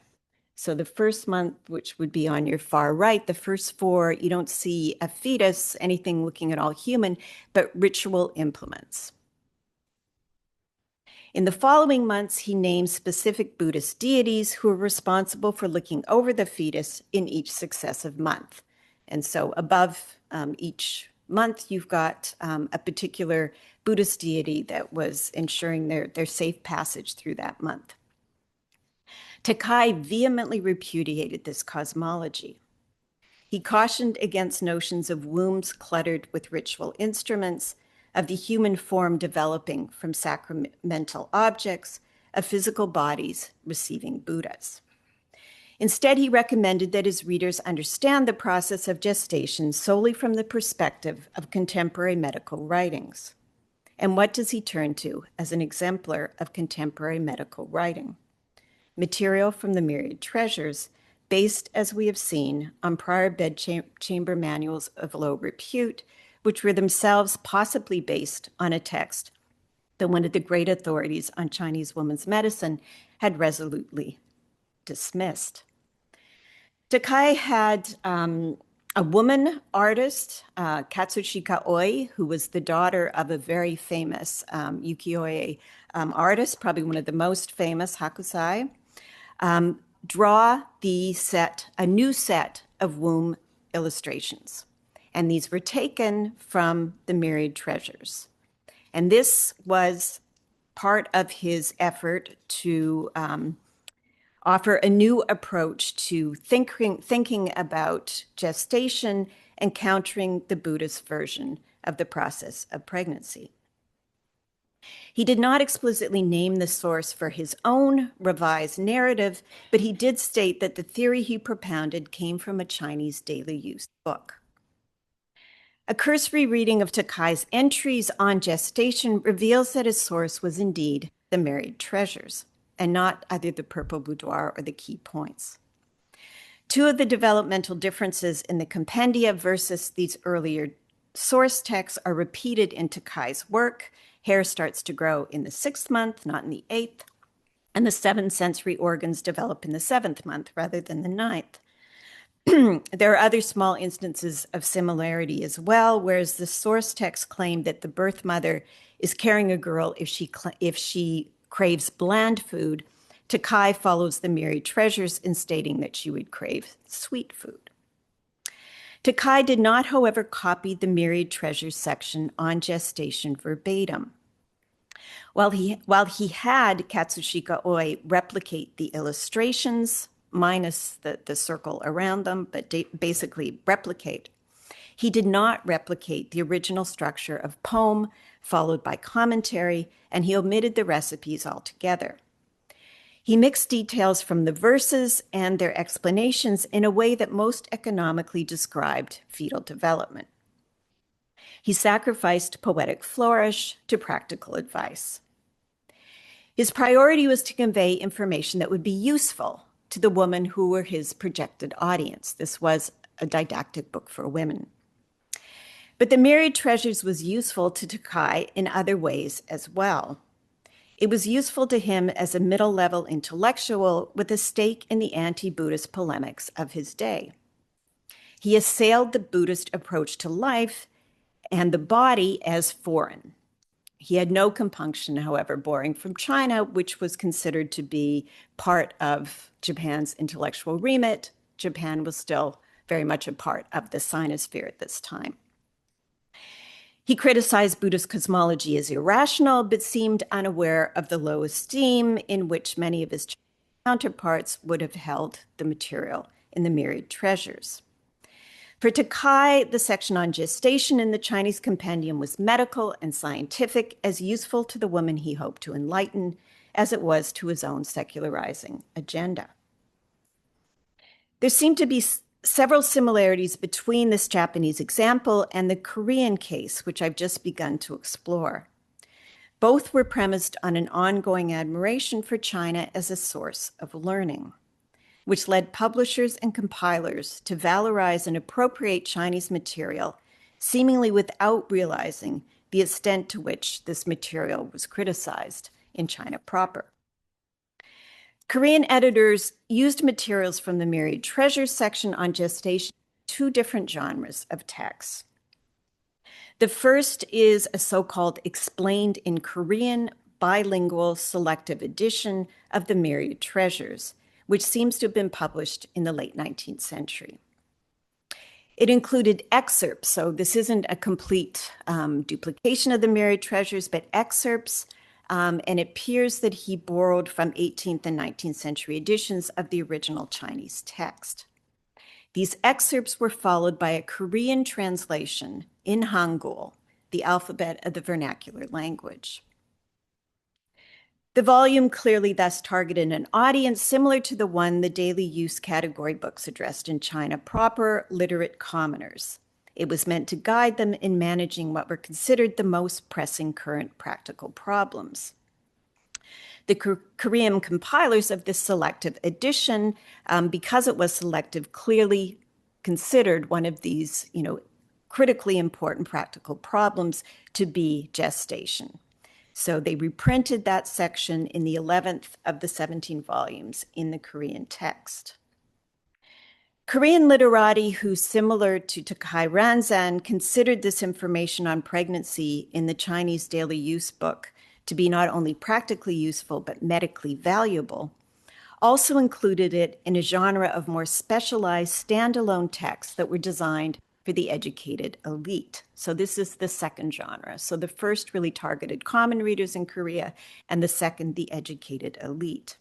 So the 1st month, which would be on your far right, the first 4, you don't see a fetus, anything looking at all human, but ritual implements. In the following months, he named specific Buddhist deities who were responsible for looking over the fetus in each successive month. And so above each month, you've got a particular Buddhist deity that was ensuring their safe passage through that month. Takai vehemently repudiated this cosmology. He cautioned against notions of wombs cluttered with ritual instruments, of the human form developing from sacramental objects, of physical bodies receiving Buddhas. Instead, he recommended that his readers understand the process of gestation solely from the perspective of contemporary medical writings. And what does he turn to as an exemplar of contemporary medical writing? Material from the myriad treasures, based, as we have seen, on prior bedchamber manuals of low repute, which were themselves possibly based on a text that one of the great authorities on Chinese women's medicine had resolutely dismissed. Takai had a woman artist, Katsushika Oi, who was the daughter of a very famous ukiyo-e artist, probably one of the most famous, Hakusai, draw a new set of womb illustrations. And these were taken from the myriad treasures. And this was part of his effort to offer a new approach to thinking about gestation and countering the Buddhist version of the process of pregnancy. He did not explicitly name the source for his own revised narrative, but he did state that the theory he propounded came from a Chinese daily use book. A cursory reading of Takai's entries on gestation reveals that his source was indeed the myriad treasures, and not either the purple boudoir or the key points. Two of the developmental differences in the compendia versus these earlier source texts are repeated in Takai's work. Hair starts to grow in the 6th month, not in the 8th, and the 7 sensory organs develop in the 7th month rather than the 9th. There are other small instances of similarity as well, whereas the source texts claim that the birth mother is carrying a girl if she craves bland food. Takai follows the myriad treasures in stating that she would crave sweet food. Takai did not, however, copy the myriad treasures section on gestation verbatim. While he had Katsushika Oi replicate the illustrations, minus the circle around them, but basically replicate, he did not replicate the original structure of poem followed by commentary, and he omitted the recipes altogether. He mixed details from the verses and their explanations in a way that most economically described fetal development. He sacrificed poetic flourish to practical advice. His priority was to convey information that would be useful to the women who were his projected audience. This was a didactic book for women. But the myriad treasures was useful to Takai in other ways as well. It was useful to him as a middle-level intellectual with a stake in the anti-Buddhist polemics of his day. He assailed the Buddhist approach to life and the body as foreign. He had no compunction, however, borrowing from China, which was considered to be part of Japan's intellectual remit. Japan was still very much a part of the Sinosphere at this time. He criticized Buddhist cosmology as irrational, but seemed unaware of the low esteem in which many of his counterparts would have held the material in the myriad treasures. For Takai, the section on gestation in the Chinese compendium was medical and scientific, as useful to the woman he hoped to enlighten as it was to his own secularizing agenda. There seemed to be several similarities between this Japanese example and the Korean case, which I've just begun to explore. Both were premised on an ongoing admiration for China as a source of learning, which led publishers and compilers to valorize and appropriate Chinese material, seemingly without realizing the extent to which this material was criticized in China proper. Korean editors used materials from the Myriad Treasures section on gestation in two different genres of texts. The first is a so-called explained in Korean bilingual selective edition of the Myriad Treasures, which seems to have been published in the late 19th century. It included excerpts, so this isn't a complete duplication of the Myriad Treasures, but excerpts, and it appears that he borrowed from 18th and 19th century editions of the original Chinese text. These excerpts were followed by a Korean translation in Hangul, the alphabet of the vernacular language. The volume clearly thus targeted an audience similar to the one the daily use category books addressed in China proper, literate commoners. It was meant to guide them in managing what were considered the most pressing current practical problems. The Korean compilers of this selective edition, because it was selective, clearly considered one of these, critically important practical problems to be gestation. So they reprinted that section in the 11th of the 17 volumes in the Korean text. Korean literati who, similar to Takai Ranzan, considered this information on pregnancy in the Chinese daily use book to be not only practically useful but medically valuable, also included it in a genre of more specialized standalone texts that were designed for the educated elite. So this is the second genre. So the first really targeted common readers in Korea, and the second, the educated elite.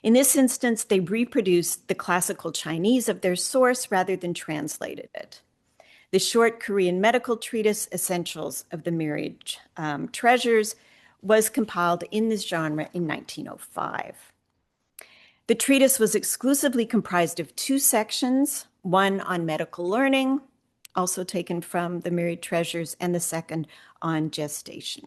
In this instance, they reproduced the classical Chinese of their source rather than translated it. The short Korean medical treatise, Essentials of the Myriad Treasures, was compiled in this genre in 1905. The treatise was exclusively comprised of two sections, one on medical learning, also taken from the Myriad Treasures, and the second on gestation.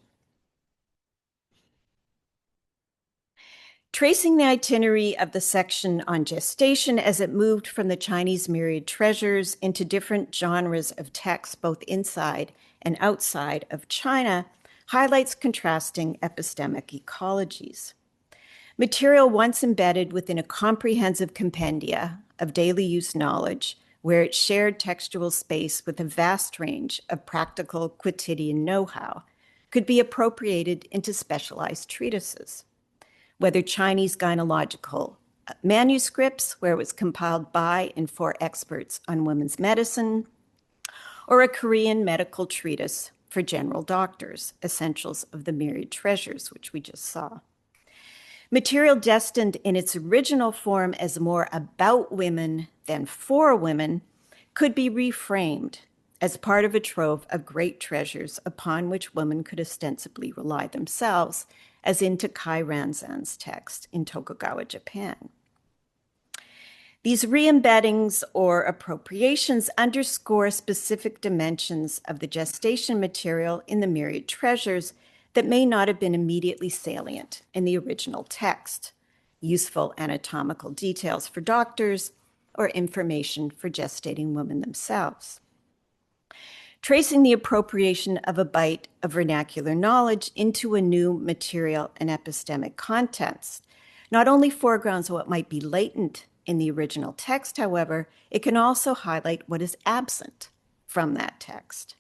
Tracing the itinerary of the section on gestation as it moved from the Chinese Myriad Treasures into different genres of texts, both inside and outside of China, highlights contrasting epistemic ecologies. Material once embedded within a comprehensive compendia of daily use knowledge, where it shared textual space with a vast range of practical quotidian know-how, could be appropriated into specialized treatises. Whether Chinese gynecological manuscripts, where it was compiled by and for experts on women's medicine, or a Korean medical treatise for general doctors, Essentials of the Myriad Treasures, which we just saw. Material destined in its original form as more about women than for women could be reframed as part of a trove of great treasures upon which women could ostensibly rely themselves, as in Takai Ranzan's text in Tokugawa, Japan. These re-embeddings or appropriations underscore specific dimensions of the gestation material in the Myriad Treasures that may not have been immediately salient in the original text, useful anatomical details for doctors, or information for gestating women themselves. Tracing the appropriation of a bite of vernacular knowledge into a new material and epistemic context not only foregrounds what might be latent in the original text, however, it can also highlight what is absent from that text.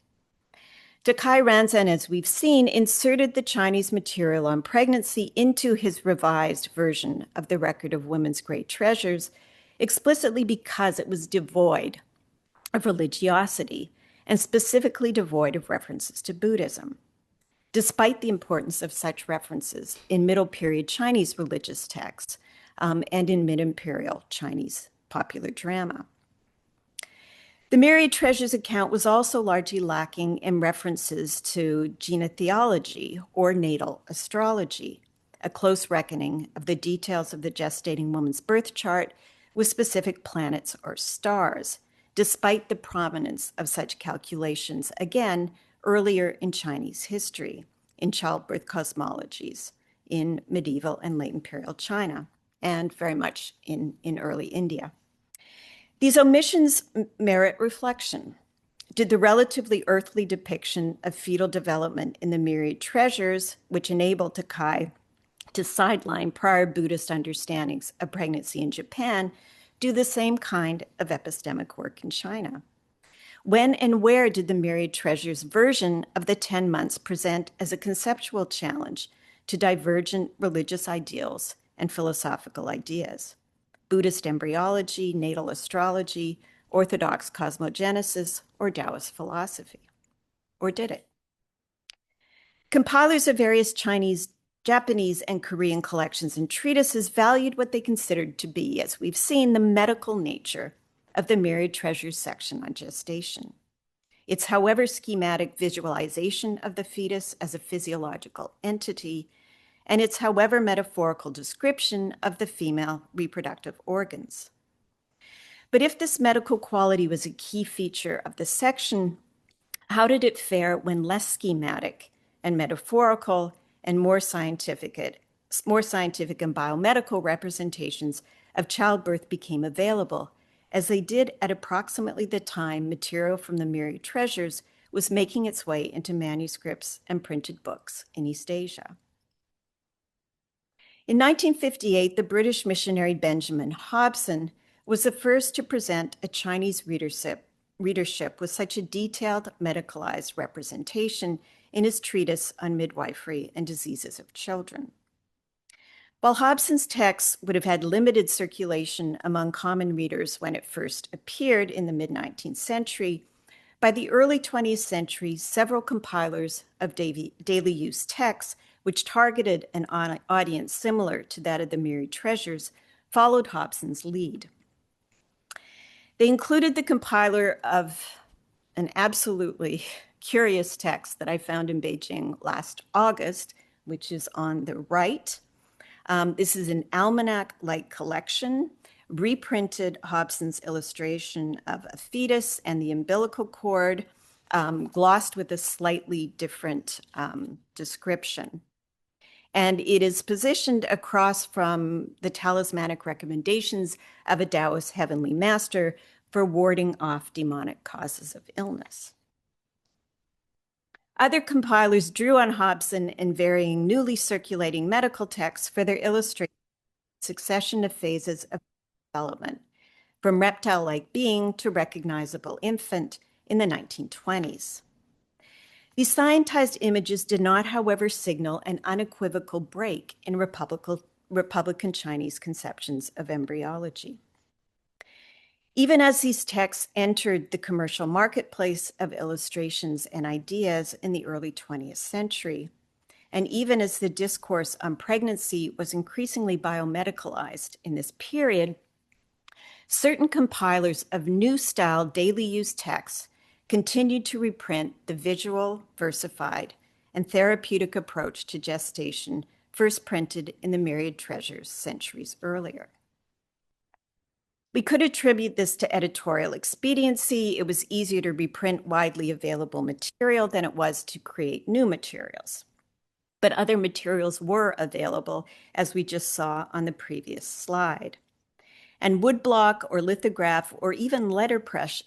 Takai Ranzan, as we've seen, inserted the Chinese material on pregnancy into his revised version of the Record of Women's Great Treasures, explicitly because it was devoid of religiosity and specifically devoid of references to Buddhism, despite the importance of such references in Middle Period Chinese religious texts and in mid-imperial Chinese popular drama. The Myriad Treasures account was also largely lacking in references to genealogy or natal astrology, a close reckoning of the details of the gestating woman's birth chart with specific planets or stars, despite the prominence of such calculations, again, earlier in Chinese history, in childbirth cosmologies, in medieval and late imperial China, and very much in early India. These omissions merit reflection. did the relatively earthly depiction of fetal development in the myriad treasures, which enabled Takai to sideline prior Buddhist understandings of pregnancy in Japan, do the same kind of epistemic work in China? When and where did the myriad treasures version of the 10 months present as a conceptual challenge to divergent religious ideals and philosophical ideas? Buddhist embryology, natal astrology, Orthodox cosmogenesis, or Taoist philosophy? Or did it? Compilers of various Chinese, Japanese, and Korean collections and treatises valued what they considered to be, as we've seen, the medical nature of the myriad treasures section on gestation. Its, however, schematic visualization of the fetus as a physiological entity, and its, however, metaphorical description of the female reproductive organs. But if this medical quality was a key feature of the section, how did it fare when less schematic and metaphorical and more scientific and biomedical representations of childbirth became available, as they did at approximately the time material from the myriad treasures was making its way into manuscripts and printed books in East Asia? In 1958, the British missionary Benjamin Hobson was the first to present a Chinese readership with such a detailed medicalized representation in his treatise on midwifery and diseases of children. While Hobson's text would have had limited circulation among common readers when it first appeared in the mid-19th century, by the early 20th century, several compilers of daily use texts, which targeted an audience similar to that of the myriad treasures, followed Hobson's lead. They included the compiler of an absolutely curious text that I found in Beijing last August, which is on the right. This is an almanac-like collection, reprinted Hobson's illustration of a fetus and the umbilical cord, glossed with a slightly different description. And it is positioned across from the talismanic recommendations of a Taoist heavenly master for warding off demonic causes of illness. Other compilers drew on Hobson in varying newly circulating medical texts for their illustration of a succession of phases of development, from reptile-like being to recognizable infant in the 1920s. These scientized images did not, however, signal an unequivocal break in Republican Chinese conceptions of embryology. Even as these texts entered the commercial marketplace of illustrations and ideas in the early 20th century, and even as the discourse on pregnancy was increasingly biomedicalized in this period, certain compilers of new style daily use texts continued to reprint the visual, versified, and therapeutic approach to gestation first printed in the myriad treasures centuries earlier. We could attribute this to editorial expediency. It was easier to reprint widely available material than it was to create new materials. But other materials were available, as we just saw on the previous slide. And woodblock or lithograph or even letterpress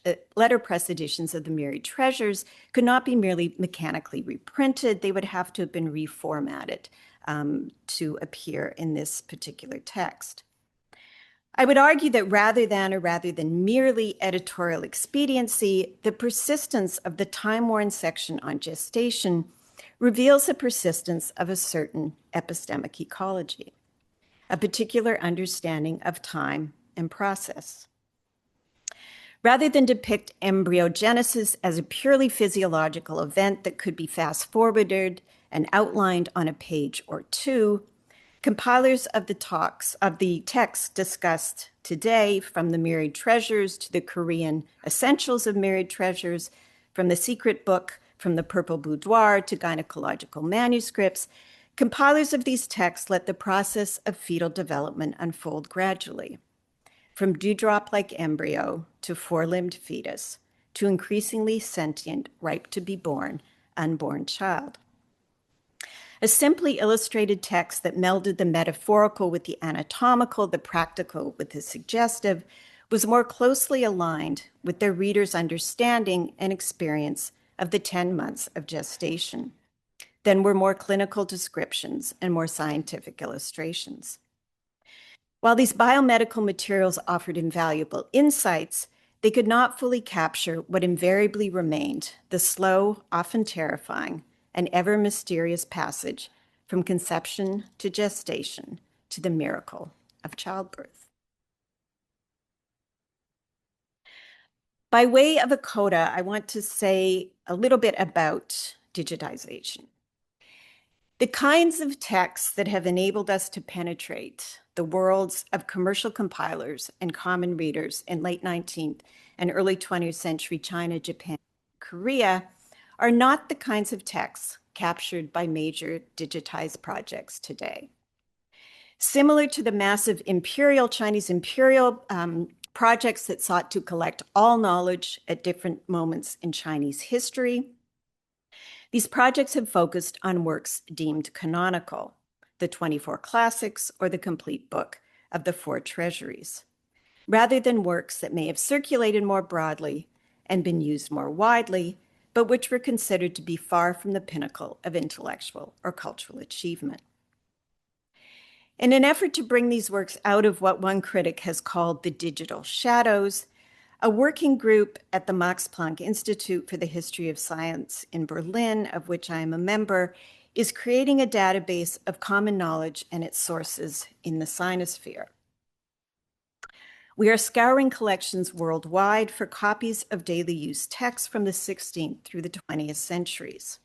editions of the myriad treasures could not be merely mechanically reprinted. They would have to have been reformatted to appear in this particular text. I would argue that rather than merely editorial expediency, the persistence of the time-worn section on gestation reveals the persistence of a certain epistemic ecology, a particular understanding of time and process. Rather than depict embryogenesis as a purely physiological event that could be fast-forwarded and outlined on a page or two, compilers of the texts discussed today, from the myriad treasures to the Korean essentials of myriad treasures, from the secret book, from the purple boudoir to gynecological manuscripts, compilers of these texts let the process of fetal development unfold gradually, from dewdrop-like embryo to four-limbed fetus to increasingly sentient, ripe to be born, unborn child. A simply illustrated text that melded the metaphorical with the anatomical, the practical with the suggestive, was more closely aligned with their readers' understanding and experience of the 10 months of gestation than were more clinical descriptions and more scientific illustrations. While these biomedical materials offered invaluable insights, they could not fully capture what invariably remained the slow, often terrifying, and ever mysterious passage from conception to gestation to the miracle of childbirth. By way of a coda, I want to say a little bit about digitization. The kinds of texts that have enabled us to penetrate the worlds of commercial compilers and common readers in late 19th and early 20th century China, Japan, Korea are not the kinds of texts captured by major digitized projects today. Similar to the massive Chinese imperial projects that sought to collect all knowledge at different moments in Chinese history, these projects have focused on works deemed canonical, the 24 classics or the complete book of the four treasuries, rather than works that may have circulated more broadly and been used more widely, but which were considered to be far from the pinnacle of intellectual or cultural achievement. In an effort to bring these works out of what one critic has called the digital shadows, a working group at the Max Planck Institute for the History of Science in Berlin, of which I am a member, is creating a database of common knowledge and its sources in the sinosphere. We are scouring collections worldwide for copies of daily use texts from the 16th through the 20th centuries.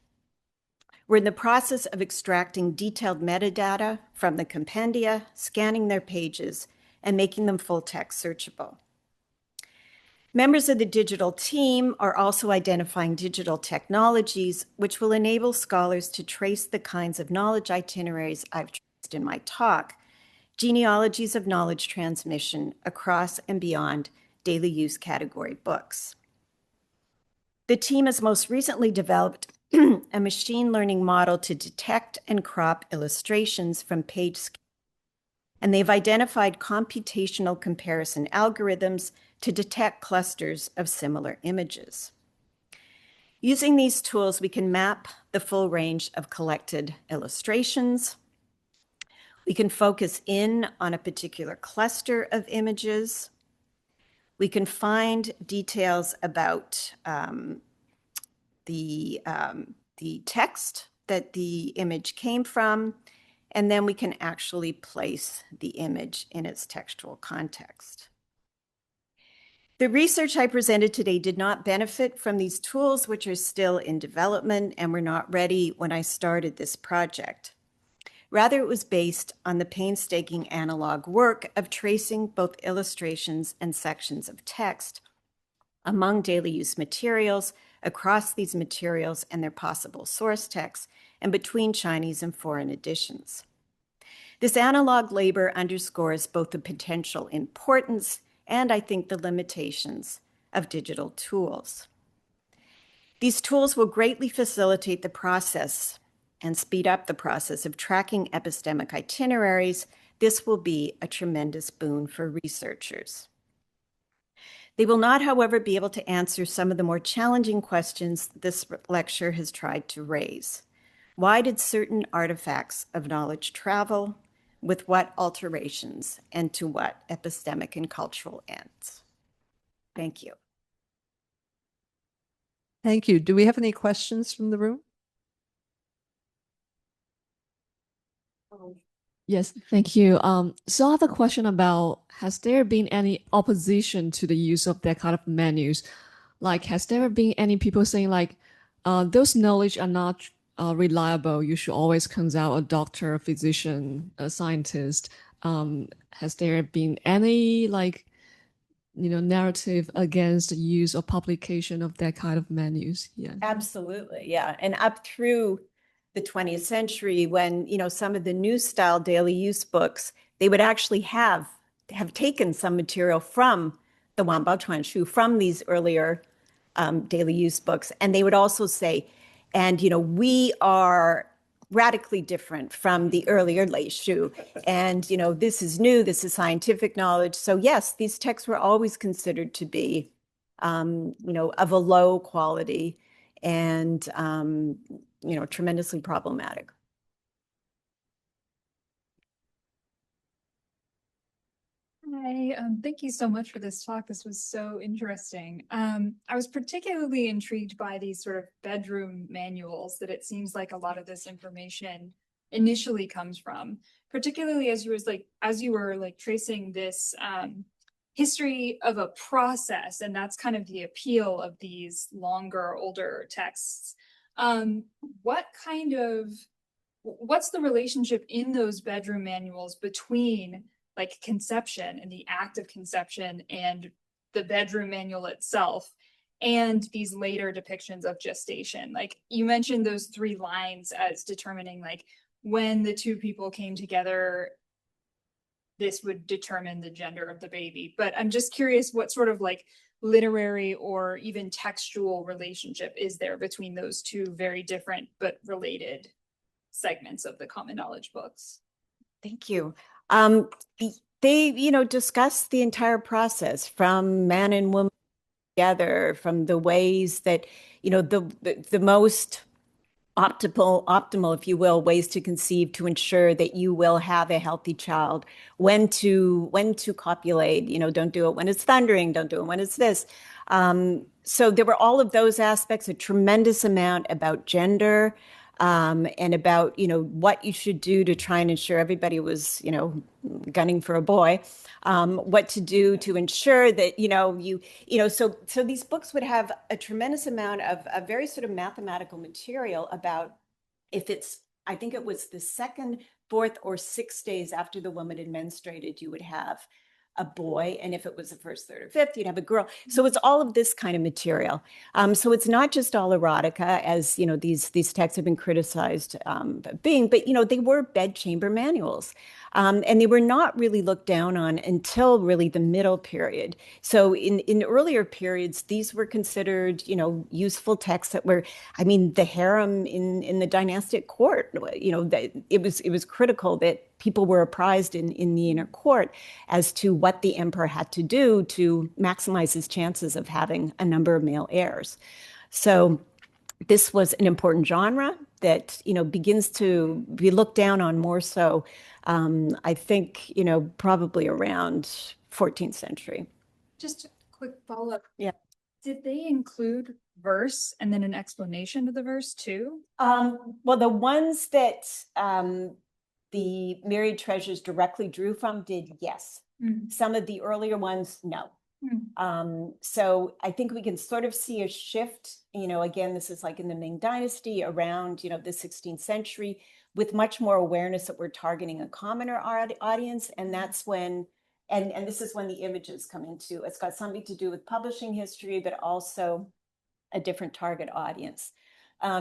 We're in the process of extracting detailed metadata from the compendia, scanning their pages, and making them full text searchable. Members of the digital team are also identifying digital technologies which will enable scholars to trace the kinds of knowledge itineraries I've traced in my talk, genealogies of knowledge transmission across and beyond daily use category books. The team has most recently developed a machine learning model to detect and crop illustrations from page scans, and they've identified computational comparison algorithms to detect clusters of similar images. Using these tools, we can map the full range of collected illustrations. We can focus in on a particular cluster of images. We can find details about the text that the image came from, and then we can actually place the image in its textual context. The research I presented today did not benefit from these tools, which are still in development and were not ready when I started this project. Rather, it was based on the painstaking analog work of tracing both illustrations and sections of text among daily use materials, across these materials and their possible source texts, and between Chinese and foreign editions. This analog labor underscores both the potential importance and, I think, the limitations of digital tools. These tools will greatly facilitate the process and speed up the process of tracking epistemic itineraries. This will be a tremendous boon for researchers. They will not, however, be able to answer some of the more challenging questions this lecture has tried to raise. Why did certain artifacts of knowledge travel? With what alterations and to what epistemic and cultural ends? Thank you. Thank you. Do we have any questions from the room? Yes, thank you. So I have a question about, has there been any opposition to the use of that kind of menus? Like, has there been any people saying like, those knowledge are not reliable, you should always consult a doctor, a physician, a scientist? Has there been any narrative against the use or publication of that kind of menus? Yeah. Absolutely, yeah. And up through the 20th century, when some of the new style daily use books, they would actually have taken some material from the Wanbao Chuanshu, from these earlier daily use books, and they would also say, and we are radically different from the earlier Leishu. And, this is new, this is scientific knowledge. So yes, these texts were always considered to be, of a low quality and, tremendously problematic. Hi, thank you so much for this talk. This was so interesting. I was particularly intrigued by these sort of bedroom manuals that it seems like a lot of this information initially comes from, particularly as you were tracing this history of a process, and that's kind of the appeal of these longer, older texts. What's the relationship in those bedroom manuals between conception and the act of conception and the bedroom manual itself and these later depictions of gestation? Like you mentioned those 3 lines as determining when the 2 people came together, this would determine the gender of the baby. But I'm just curious what sort of literary or even textual relationship is there between those 2 very different but related segments of the common knowledge books? Thank you. They, discuss the entire process from man and woman together, from the ways that, the most optimal, if you will, ways to conceive to ensure that you will have a healthy child, when to copulate, don't do it when it's thundering, don't do it when it's this. So there were all of those aspects, a tremendous amount about gender, and about, what you should do to try and ensure everybody was, gunning for a boy, what to do to ensure that, so these books would have a tremendous amount of a very sort of mathematical material about if it's, I think it was the 2nd, 4th, or 6th days after the woman had menstruated, you would have a boy, and if it was the 1st, 3rd, or 5th, you'd have a girl. So it's all of this kind of material. So it's not just all erotica, as these texts have been criticized being, but they were bedchamber manuals, and they were not really looked down on until really the middle period. So in earlier periods, these were considered useful texts that were, the harem in the dynastic court. That it was critical that people were apprised in the inner court as to what the emperor had to do to maximize his chances of having a number of male heirs. So this was an important genre that, begins to be looked down on more so, I think, probably around 14th century. Just a quick follow-up. Yeah. Did they include verse and then an explanation of the verse too? Well, the ones that the Myriad Treasures directly drew from did, yes. Some of the earlier ones, no. So I think we can sort of see a shift, again, this is in the Ming Dynasty around, the 16th century, with much more awareness that we're targeting a commoner audience. And that's when, and this is when the images come into, it's got something to do with publishing history, but also a different target audience.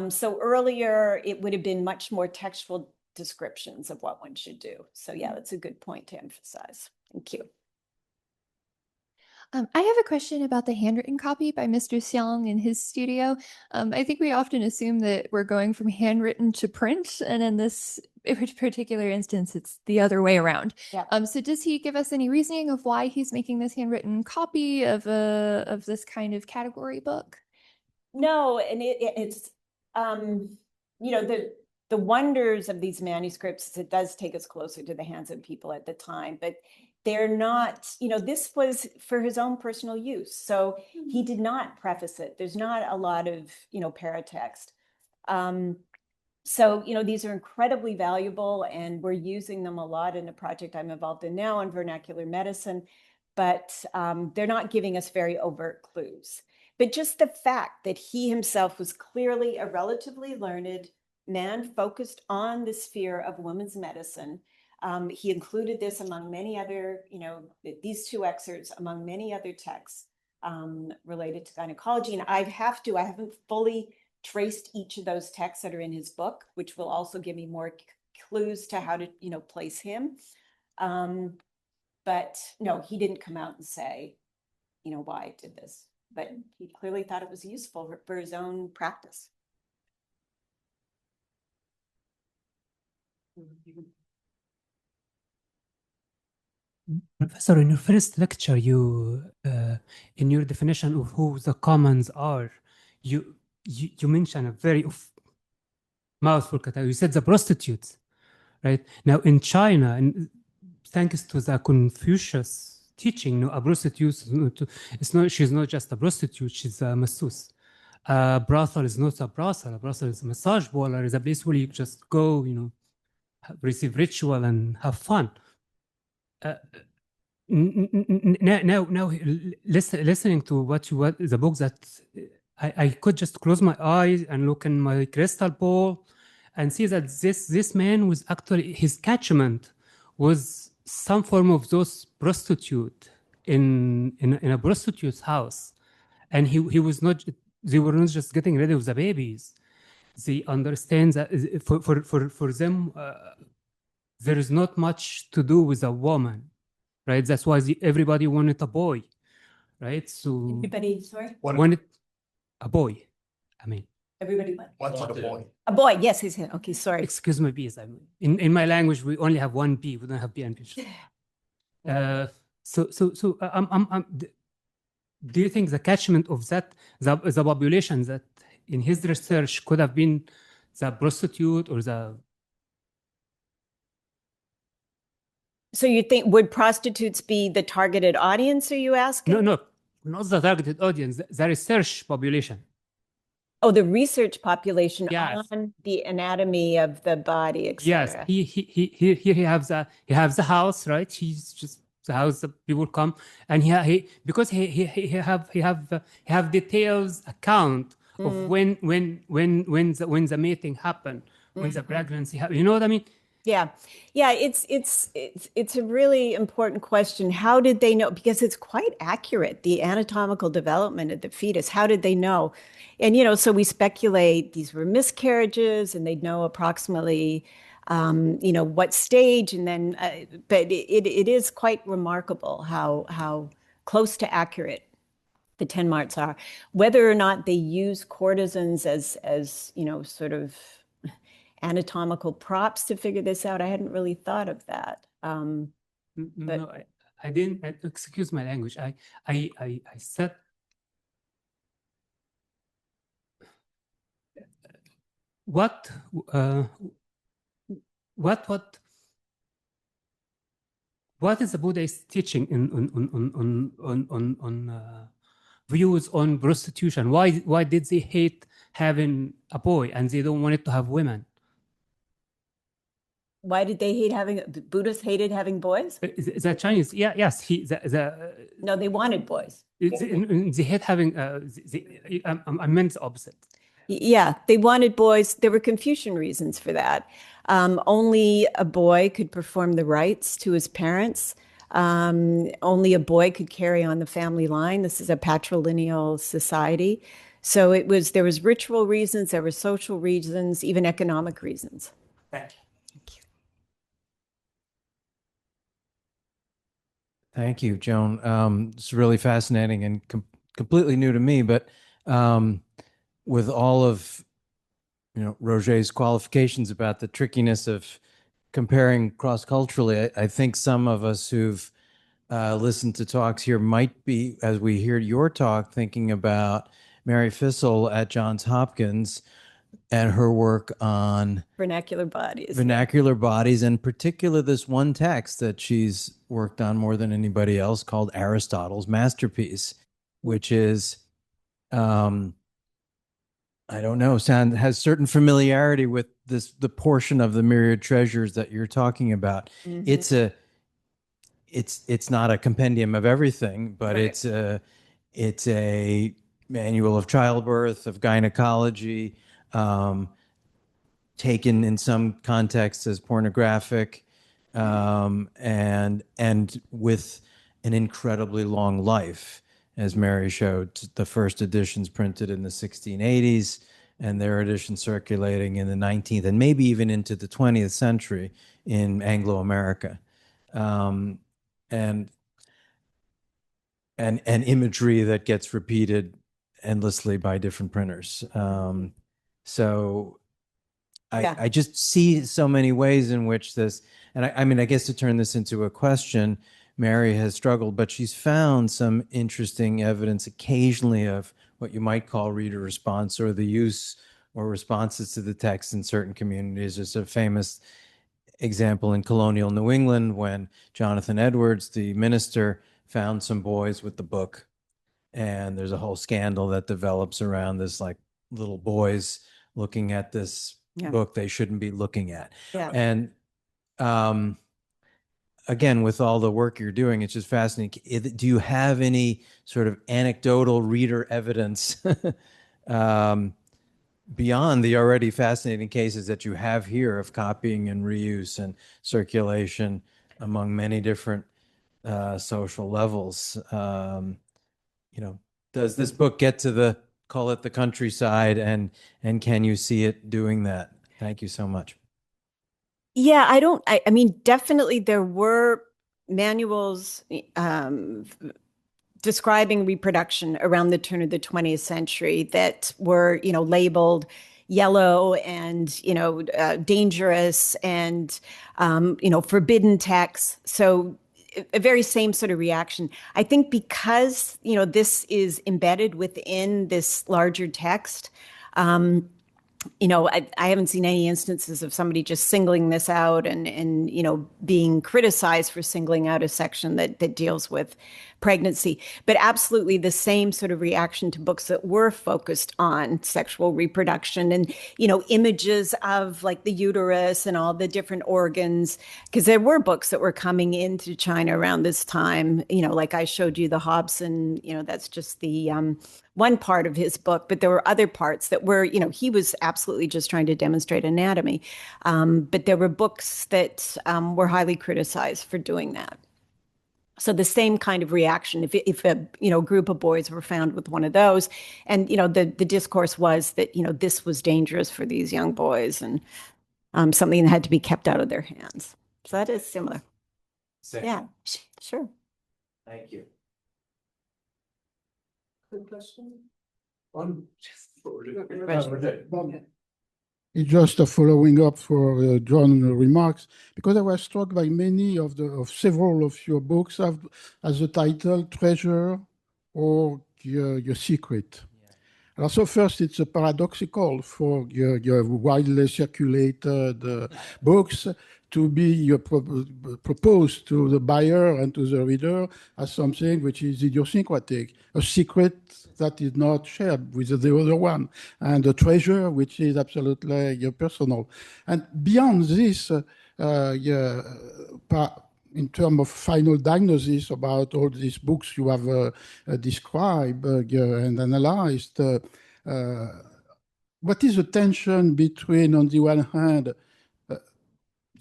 So earlier, it would have been much more textual descriptions of what one should do. So yeah, that's a good point to emphasize. Thank you. I have a question about the handwritten copy by Mr. Xiang in his studio. I think we often assume that we're going from handwritten to print, and in this particular instance, it's the other way around. Yeah. So does he give us any reasoning of why he's making this handwritten copy of this kind of category book? No, and it's the wonders of these manuscripts is it does take us closer to the hands of people at the time, but they're not, this was for his own personal use. So he did not preface it. There's not a lot of, paratext. So, these are incredibly valuable, and we're using them a lot in a project I'm involved in now on vernacular medicine, but they're not giving us very overt clues. But just the fact that he himself was clearly a relatively learned man focused on the sphere of women's medicine. He included this among many other, these 2 excerpts among many other texts related to gynecology. And I haven't fully traced each of those texts that are in his book, which will also give me more clues to how to, place him. But no, he didn't come out and say, why I did this, but he clearly thought it was useful for his own practice. Professor, in your first lecture, in your definition of who the commons are, you mentioned a very mouthful category. You said the prostitutes, right? Now in China, and thanks to the Confucius teaching, a prostitute she's not just a prostitute, she's a masseuse. A brothel is not a brothel. A brothel is a massage parlor, is a place where you just go, receive ritual and have fun. Now, listening to what the book that I could just close my eyes and look in my crystal ball and see that this man was actually, his catchment was some form of those prostitute in a prostitute's house, and he was not. They were not just getting rid of the babies. They understand that for them, there is not much to do with a woman. Right, that's why everybody wanted a boy, right? So Everybody, sorry? wanted a boy. I mean, Everybody what? What's a boy? A boy, yes, he's here. Okay, sorry. excuse my B's. I mean, in my language, we only have one B. We don't have B and P. Do you think the catchment of that, the population that in his research could have been the prostitute or the? So you think, would prostitutes be the targeted audience, are you asking? No, not the targeted audience, the research population. Oh, the research population Yes. on the anatomy of the body, Yes, etc. he has the house, right? He's just the house that people come, and because he have details account of when the mating happened, when the pregnancy happened. You know what I mean? Yeah. It's a really important question. How did they know? Because it's quite accurate, the anatomical development of the fetus. How did they know? And so we speculate these were miscarriages, and they'd know approximately, what stage, and then, but it is quite remarkable how close to accurate the 10 marks are. Whether or not they use courtesans as sort of anatomical props to figure this out, I hadn't really thought of that. No, I didn't. Excuse my language. I said. What is the Buddhist teaching on views on prostitution? Why did they hate having a boy and they don't want it to have women? Why did they hate the Buddhists hated having boys? The Chinese, yes, No, they wanted boys. they hate having. I meant the opposite. Yeah, they wanted boys. There were Confucian reasons for that. Only a boy could perform the rites to his parents. Only a boy could carry on the family line. This is a patrilineal society. So there was ritual reasons, there were social reasons, even economic reasons. Thank you. Thank you, Joan. It's really fascinating and completely new to me, but with all of Roger's qualifications about the trickiness of comparing cross-culturally, I think some of us who've listened to talks here might be, as we hear your talk, thinking about Mary Fissel at Johns Hopkins and her work on Vernacular bodies. vernacular bodies, and particular this one text that she's worked on more than anybody else called Aristotle's Masterpiece, which is, I don't know, has certain familiarity with the portion of the myriad treasures that you're talking about. Mhm. It's not a compendium of everything, but Right. it's a manual of childbirth, of gynecology, taken in some contexts as pornographic, and with an incredibly long life, as Mary showed. The first editions printed in the 1680s, and their edition circulating in the 19th and maybe even into the 20th century in Anglo-America, and imagery that gets repeated endlessly by different printers. So Yeah. I just see so many ways in which this, and I mean, I guess to turn this into a question, Mary has struggled, but she's found some interesting evidence occasionally of what you might call reader response or the use or responses to the text in certain communities. There's a famous example in colonial New England when Jonathan Edwards, the minister, found some boys with the book. And there's a whole scandal that develops around this, like little boys looking at this book they shouldn't be looking at. Yeah. And again, with all the work you're doing, it's just fascinating. Do you have any sort of anecdotal reader evidence beyond the already fascinating cases that you have here of copying and reuse and circulation among many different social levels? You know, does this book get to the, call it the countryside, and can you see it doing that? Thank you so much. Yeah, I mean, definitely there were manuals describing reproduction around the turn of the 20th century that were, labeled yellow and, dangerous and, forbidden texts. So a very same sort of reaction. I think because, this is embedded within this larger text, I haven't seen any instances of somebody just singling this out and being criticized for singling out a section that deals with pregnancy. But absolutely the same sort of reaction to books that were focused on sexual reproduction and, images of like the uterus and all the different organs, because there were books that were coming into China around this time, like I showed you the Hobson, that's just the one part of his book, but there were other parts that were, he was absolutely just trying to demonstrate anatomy. But there were books that were highly criticized for doing that. So the same kind of reaction, if a group of boys were found with one of those, and the discourse was that this was dangerous for these young boys and something that had to be kept out of their hands. So that is similar. Same. Yeah, sure. Thank you. Good question. It's just a following up for John's remarks, because I was struck by many of several of your books have as a title Treasure or Your Secret. Yeah. So first, it's a paradoxical for your widely circulated books to be proposed to the buyer and to the reader as something which is idiosyncratic, a secret that is not shared with the other one, and a treasure which is absolutely personal. And beyond this, in terms of final diagnosis about all these books you have described and analyzed, what is the tension between, on the one hand,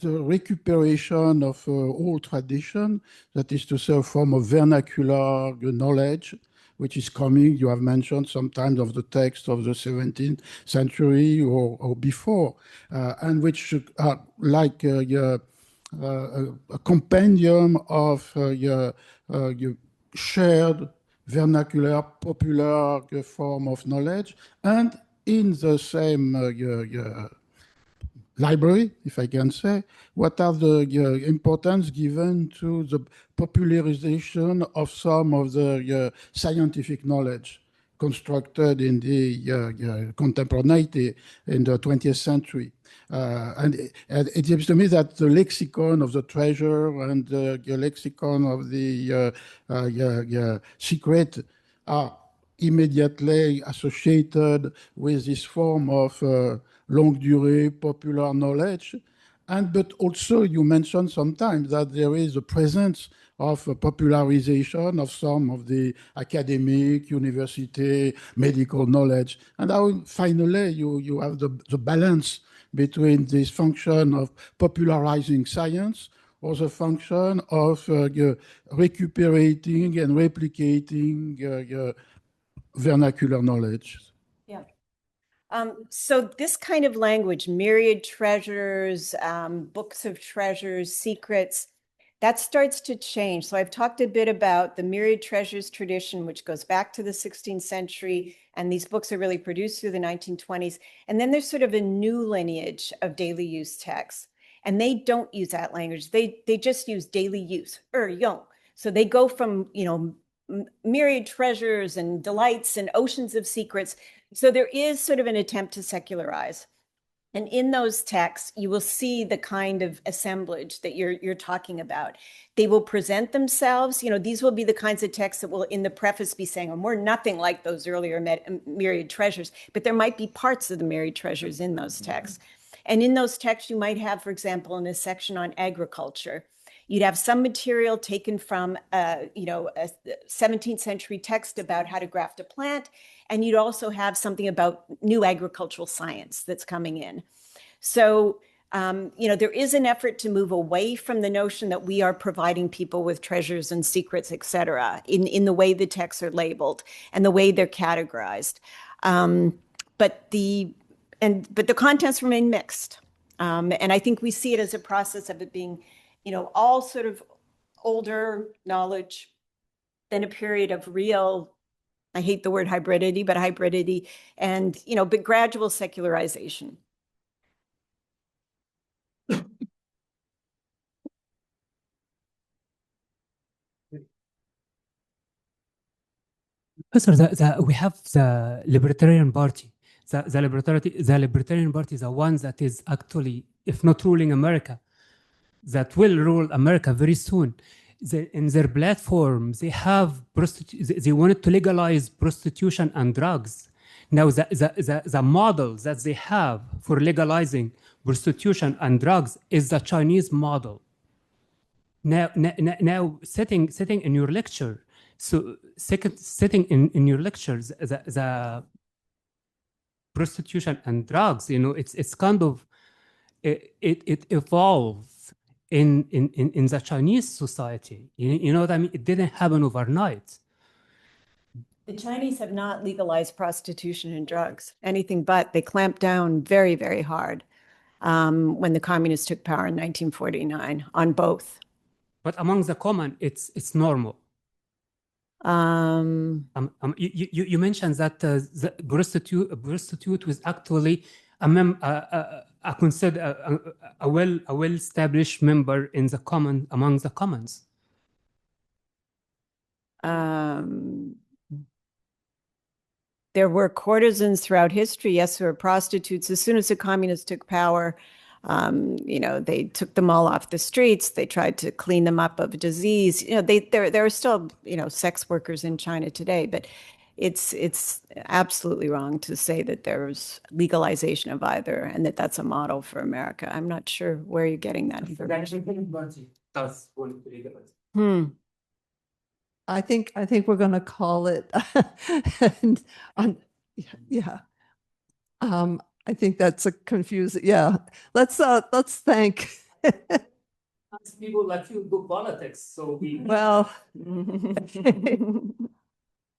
the recuperation of old tradition, that is to say, a form of vernacular knowledge, which is coming, you have mentioned sometimes of the text of the 17th century or before, and which are like a compendium of your shared vernacular, popular form of knowledge, and in the same library, if I can say, what are the importance given to the popularization of some of the scientific knowledge constructed in the contemporaneity in the 20th century. And it seems to me that the lexicon of the treasure and the lexicon of the secret are immediately associated with this form of longue durée popular knowledge. But also you mentioned sometimes that there is a presence of a popularization of some of the academic, university, medical knowledge. And now finally you have the balance between this function of popularizing science or the function of recuperating and replicating vernacular knowledge. Yeah. So this kind of language, myriad treasures, books of treasures, secrets, That starts to change. So I've talked a bit about the myriad treasures tradition, which goes back to the 16th century, and these books are really produced through the 1920s. And then there's sort of a new lineage of daily use texts, and they don't use that language. They just use daily use, yong. So they go from, myriad treasures and delights and oceans of secrets. So there is sort of an attempt to secularize. And in those texts, you will see the kind of assemblage that you're talking about. They will present themselves. These will be the kinds of texts that will, in the preface, be saying, we're nothing like those earlier myriad treasures, but there might be parts of the myriad treasures in those texts. And in those texts, you might have, for example, in a section on agriculture, you'd have some material taken from, a 17th century text about how to graft a plant. And you'd also have something about new agricultural science that's coming in. So, there is an effort to move away from the notion that we are providing people with treasures and secrets, et cetera, in the way the texts are labeled and the way they're categorized. But the contents remain mixed. And I think we see it as a process of it being, all sort of older knowledge, then a period of real, I hate the word hybridity, and, but gradual secularization. Professor, we have the Libertarian Party. The Libertarian Party is the one that is actually, if not ruling America, that will rule America very soon. In their platform, they have they wanted to legalize prostitution and drugs. Now, the model that they have for legalizing prostitution and drugs is the Chinese model. Now sitting in your lecture, sitting in your lectures, the prostitution and drugs, it's kind of it evolved in the Chinese society. You know what I mean? It didn't happen overnight. The Chinese have not legalized prostitution and drugs, anything but. They clamped down very, very hard when the communists took power in 1949 on both. But among the common, it's normal. You mentioned that the prostitute was actually considered a well-established member in the among the commons. There were courtesans throughout history, yes, who were prostitutes. As soon as the communists took power, they took them all off the streets. They tried to clean them up of disease. There are still, sex workers in China today, but it's absolutely wrong to say that there's legalization of either and that that's a model for America. I'm not sure where you're getting that information. I think we're going to call it. Yeah. I think that's a confusing. Yeah. Let's thank. People like you do politics, so we. Well,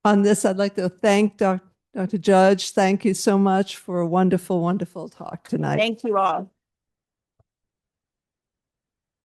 on this, I'd like to thank Dr. Judge. Thank you so much for a wonderful, wonderful talk tonight. Thank you all.